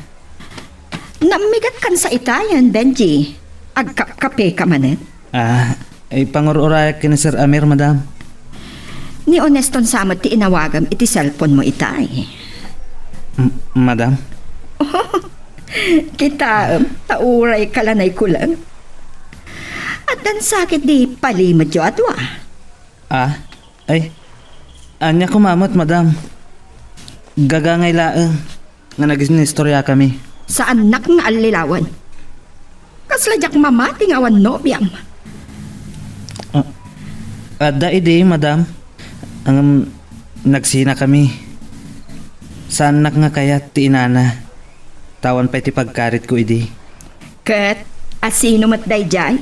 Namigat kan sa itayan, Benji. Agkakape ka manet. Ay pangururaya kin Sir Amir, madam. Ni Oneston samot ti inawagam iti cellphone mo itay. Madam? Kita, tauray kalanay kulang. At dan sakit di palimot yo atwa. Ay. Anya kumamot, madam. Gagangay laeng nga nag-istorya kami. Sa anak nga alilawan. Kasladyak mamating awan nobyang. Ada ide, madam. Ang nagsina kami. Sa anak nga kaya ti inana. Tawan pa iti pagkarit ko ide. Kat, asino matday jay?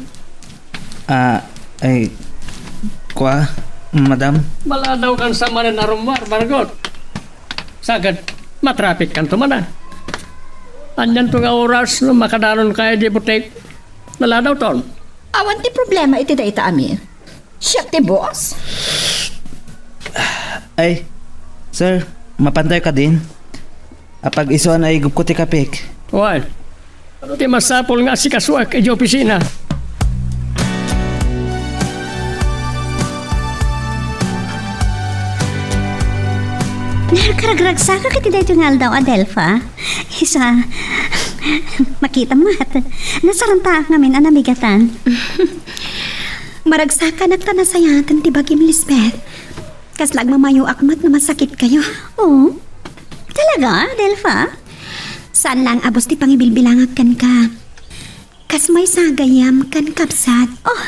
Ay, kwa, madam? Wala daw kan sa manan arumar, Margot. Sagad, matraffic kan tumanan. Anyan to nga oras no makadaron kaya di butik. Wala daw ton. Awan ti problema iti dayta Amir. Siya ti boss. Ay, sir, mapantay ka din. Apag isuan ay gup ko ti kapik. Why? Ano ti masapol nga si Kasuak e opisina? Nakaragragsa ka kiti dayto nga aldaw, Adelfa. Isa, Makita mo at nasaranta ngamin ang nabigatan. Maragsaka nagtanasayatan ti Bagim Lisbeth. Kaslag mamayo akmat na masakit kayo. Oo. Talaga, Delfa? Saan lang abos ti pangibilbilangag kan ka? Kas may sagayam kan kapsat. Oh.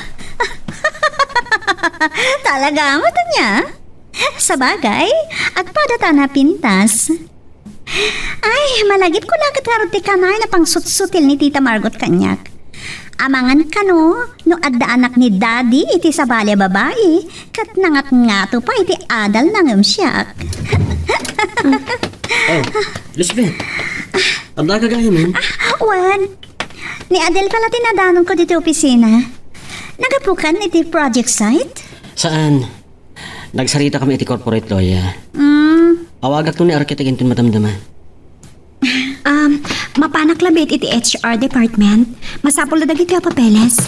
Talaga mo niya? Sa bagay, agpadata na pintas. Ay, malagip ko lang kataroti kanay na pang sutsutil ni Tita Margot kanyak. Amangan ka no adda anak ni Daddy iti sa balya babae, kat nangat nga to pa iti adal nangam siyak. Oh, Lisbeth. Ang gagaya mo? Wan, ni Adel pala tinadanon ko dito opisina. Nagapukan iti project site? Saan? Nagsarita kami iti corporate lawyer. Awagak to ni architect intun madamdama. Mapanak labit iti HR department. Masapol na dagiti a papeles.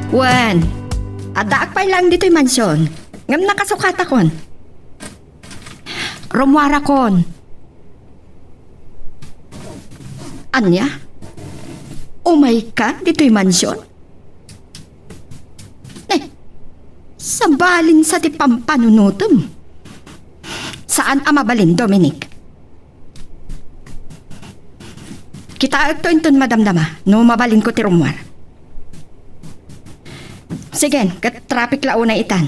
Wan, adaak pa lang dito'y mansyon. Ngam nakasukat akon. Rumwara kon. Anya? Umay ka dito'y mansyon? Sa balin sa ti pampanunutom. Saan ang mabalin, Dominic? Kita ito intun madamdama, no mabalin ko ti rumwar. Sige, kat-traffic launa itan.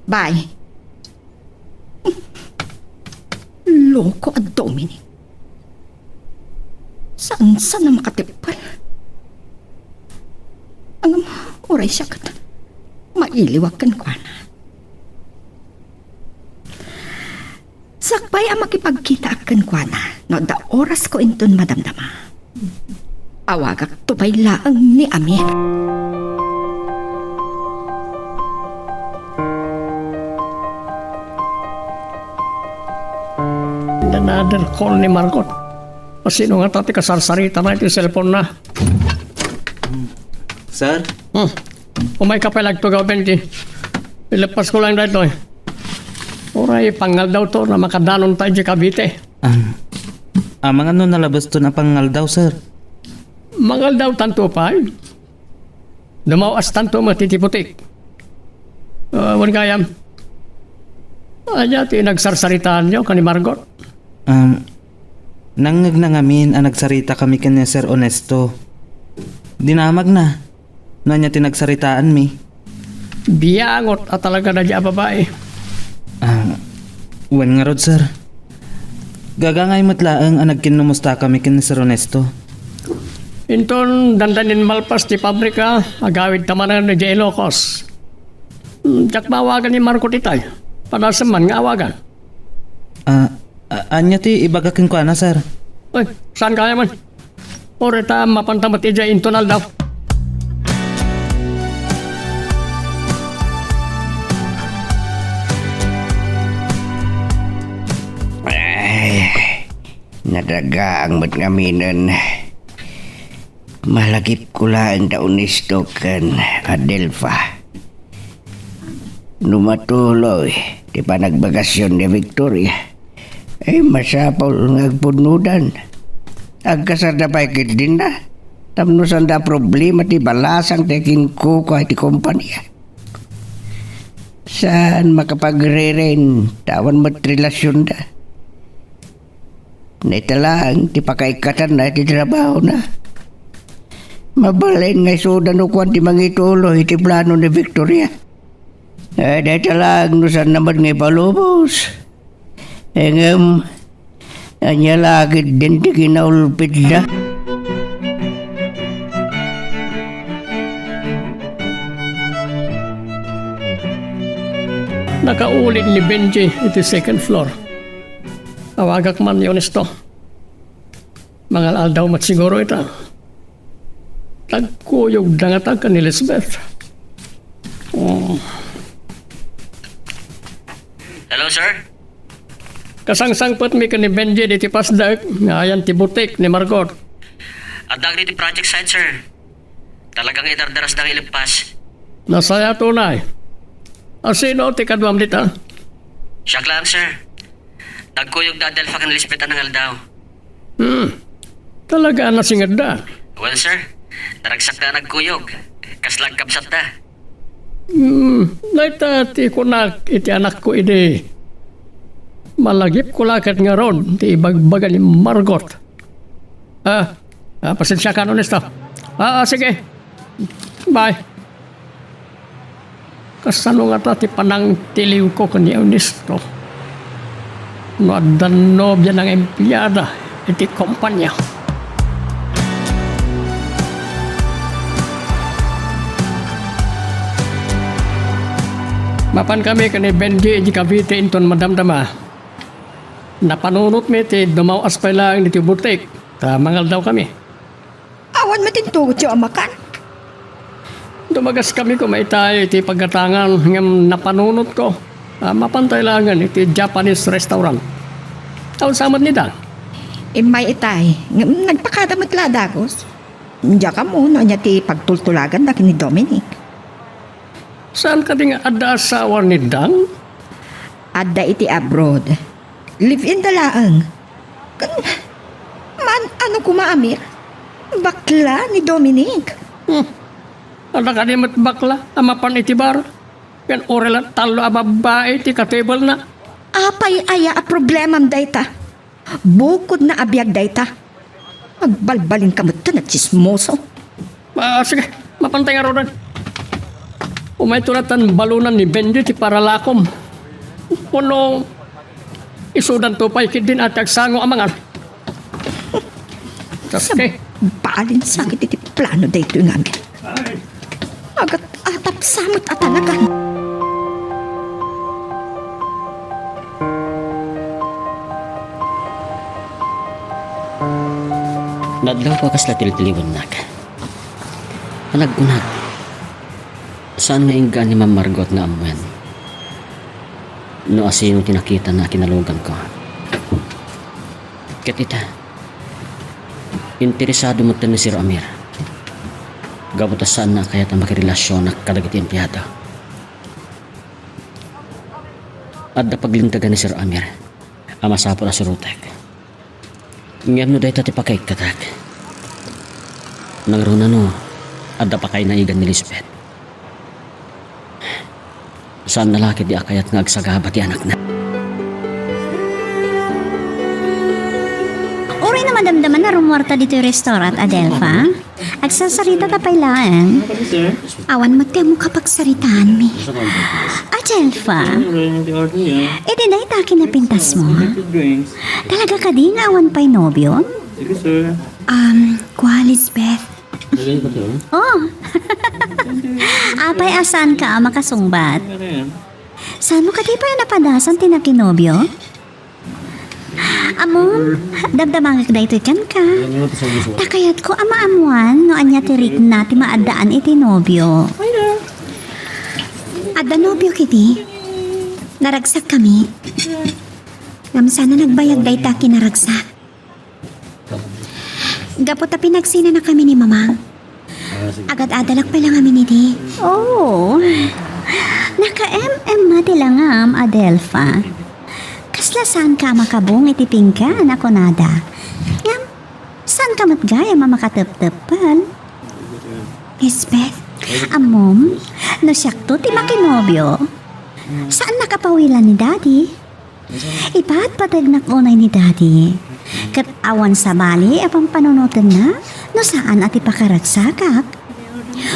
Bye. Loko at Dominic. Saan na makatipal? Ang oray siya kat. Mailiwag kan kwa na. Sakbay ang makipagkita akan kwa na, no da oras ko intun madamdama. Awagak tupay laang ni Ami. Another call ni Margot. Sino nga tati kasarsarita na ito yung cellphone na? Sir? Umay ka palag to Benji. Pilapas ko lang dito eh. Oray, pangal daw to na makadanon tayo di Cavite. Mga ano nalabas to na pangal daw, sir? Mangal daw tanto pa eh. Dumawas tanto matitiputik. Wan kayam. Anya ti nagsarsaritaan nyo kani Margot. Nangag na ngamin ang nagsarita kami kanya Sir Honesto. Dinamag na. Nanya tinagsaritaan mi. Biyangot at talaga na diya babae. Wan nga rod, sir. Gagangay matlaang ang nagkinumusta kami kanya Sir Honesto. Inton dandanin malpas ti pabrika, agawid tamanan ni J. Locos. Diyak mawagan ni Marco Titay. Panasaman nga awagan. Anya ti ibagakin ko na, sir. Uy, saan kaya man? Orita mapantamat ija intonal daw. Ay, nadaga ang matngaminan. Malagip ko lang daon ni Stokan, Adelfa. Numatuloy, di pa nagbagasyon ni Victoria. Masapaw ngagpunudan. Agkasada pa ikit din na. Tamnusan da problema ti balasang tekin ko kahit ti kompanya. Saan makapagre-ren tawan matrelasyon da. Naitalang ti pakaikatan na ti trabaho na. Mabalin nga sudan o kwan ti mangituloy ti plano ni Victoria. Naitalang nusan naman nga palubos. Anya lagi din di kinaulpit na. Nakaulit ni Benji iti second floor. Awagak man ni Honesto. Mangalal daw mat siguro ita. Tagkuyog na nga tagka ni Elizabeth. Hello, sir? Kasangsangpot mi ka ni Benji di ti pasdag, ngayan ti butik ni Margot. At dagli ti project site, sir. Talagang idardaras dang ilipas. Nasaya tunay. Sino ti kadwam dita? Siya lang, sir. Nagkuyog da Adelfa kan Lisbeth anangal daw. Talaga nasingad da. Well, sir, naragsak na nagkuyog. Kaslag kabsat da. Naita ti kunak iti anak ko ide. Malagip ko lakat nga ron ti ibagbaga ni Margot. Pasensya ka, Honesto. Sige. Bye. Kasano nga ta ti panang tiliw ko kani Honesto. Nadanobya ng empleyada iti kompanya. Mapan kami kani Benji di Cavite inton madamdama. Napanunot mi ti dumawas pa lang iti butik. Mangal daw kami. Awan matintugot yung amakan. Dumagas kami kung may tayo iti pagkatangan ng napanunot ko. Mapantay langan iti Japanese restaurant. Taon samad ni Dan. May itay, nagpakadamot ladagos. Diya ka muna niya ti pagtultulagan na ni Dominic. Saan ka ting adda asawa ni Dan? Adda iti abroad. Live-in dalaang. Ano kumaamir? Bakla ni Dominic. Ada ka di bakla, amapan iti bar. Yan orela talo babae ti ka-table na. Apay aya a problemam dayta. Bukod na abiyag dayta. Magbalbalin ka mo ito na chismoso. Sige, mapantay nga ron. Umay tulatan balunan ni Benji ti paralakom. Puno isudan to pa'y kidin at agsango amangan. Okay. Balin sakit iti plano dayto namin. Agat atap samot atanagan. Nadlaw ko kasla tiltiliwan nak. Nag-unat. Saan nga inggan ni Ma'am Margot nga amuan? No asino tinakita na kinalugan ko. Katita, interesado mo ni Sir Amir. Gabuta saan na kaya ta makirelasyon na kadagiti empleyado. At da paglintagan ni Sir Amir, amasapo na si Rutek. Ngayam no dahi tati pakay katak. Nang runa no, at da pakay na igan ni Lisbeth. Saan nalaki di akayat nga agsagaba ti anak na. Uri na madamdaman na rumorta dito yung restaurant, Adelfa. Agsasarita ta pailaan. Awan mo tiyan mo kapag saritaan mi. Adelfa, iti na itaki na pintas mo. Talaga ka di nga awan pa'y nobyo? Kwa Lisbeth. Oh, apay asan ka makasungbat? Saan mo ka di pa yung napadasan tinakinobyo? Amom, damdamangag na ito kan ka. Takayat ko ama-amuan no anya tirik na ti maadaan iti nobyo. Adda nobyo kiti. Naragsak kami. Ngam sana nagbayag day ta kinaragsak. Gapot na pinagsina na kami ni Mamang. Agad-adalak pa lang kami ni Di. Oh, naka-MM matilangam, Adelfa. Kasla saan ka makabong itiping ka, nakonada. Yam, saan ka matgaya mamakatep-tepal? Lisbeth, amom, no siyakto ti makinobyo. Saan nakapawilan ni Daddy? Ipaat patag nakunay ni Daddy. Kat awan sa bali, apang panunutan na, no saan at ipakaragsakak.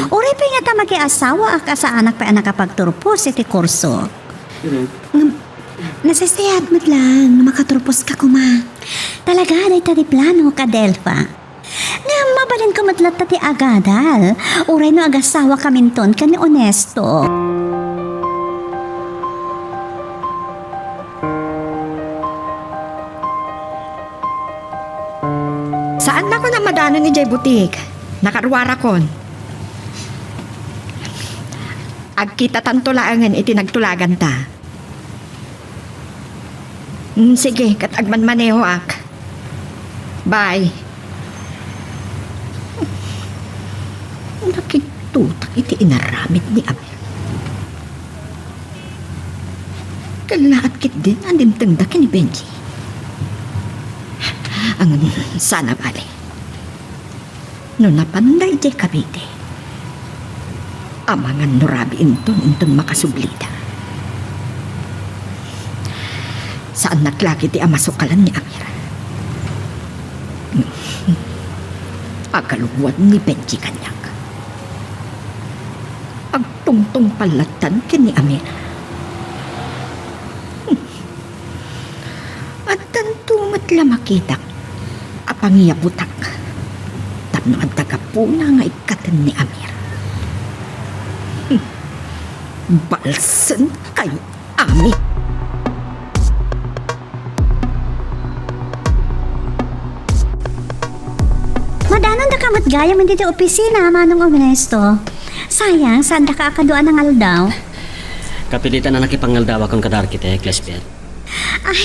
Uri pa nga ta mag-iasawa ak sa anak pa anak kapagturpos iti kurso. Nasasayat mo't lang na makaturpos ka kuma. Talaga day tadi plano ka, Delfa. Nga mabalin ko matlat ti agadal. Uray no agasawa kaminton ka ni Honesto. Saan na ko na madano ni Jay Butik? Nakaruwara kon. Agkita tantulaangan iti nagtulagan ta. Sige, katagman maneho ak. Bye. Nakitutak iti inaramit ni Amir. Kalaat kit din ang dimtang da ni Benji. Ang sana bali. No napanday di Cavite. Amangan nurabi inton makasublida. Saan naglagi ti amasukalan ni Amira? Agalugwad ni Benji kanyak. Agtungtong palatan kini Amira. At tantumat la makitak apangiyabutak. Tapno ang tagapuna nga ikatan ni Amira. Balsan kayo, Ami. Madanon da kamat gaya man dito opisina, Manong Ernesto. Sayang, saan da ka akaduan ng aldaw? Kapilitan na nakipangaldawa kong kada arkitek, Lisbeth. Ay,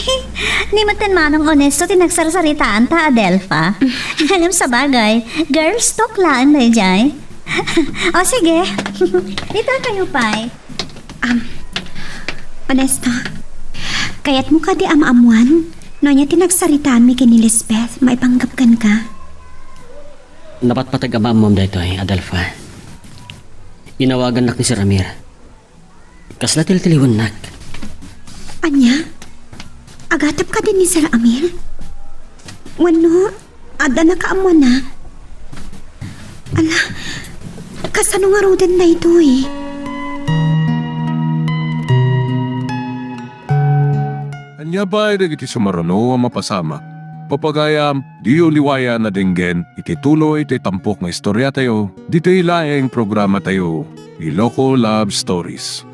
ni matan Manong Ernesto tinagsarsaritaan ta, Adelpha. Alam sa bagay, girls talk lang na jay. O sige, dito kayo, Pai. Ernesto, kayat mo ka di amaamuan, no niya tinagsaritaan mi kini Lisbeth, maipanggapkan ka. Dapat patagabaan mo dito Adelpha. Inawagan nak ni si Ramir. Kasla tiltiliwan nak. Anya, agatap ka din ni Sir Amir? Wano, ada na kaamuan na. Ala, kasano nga roden na ito eh. Anya ba ay iti sumarano ang mapasama? Papagayam, di uliwaya na dinggen, itituloy iti tampok nga istorya tayo, dito ilaeng programa tayo, Iloko Love Stories.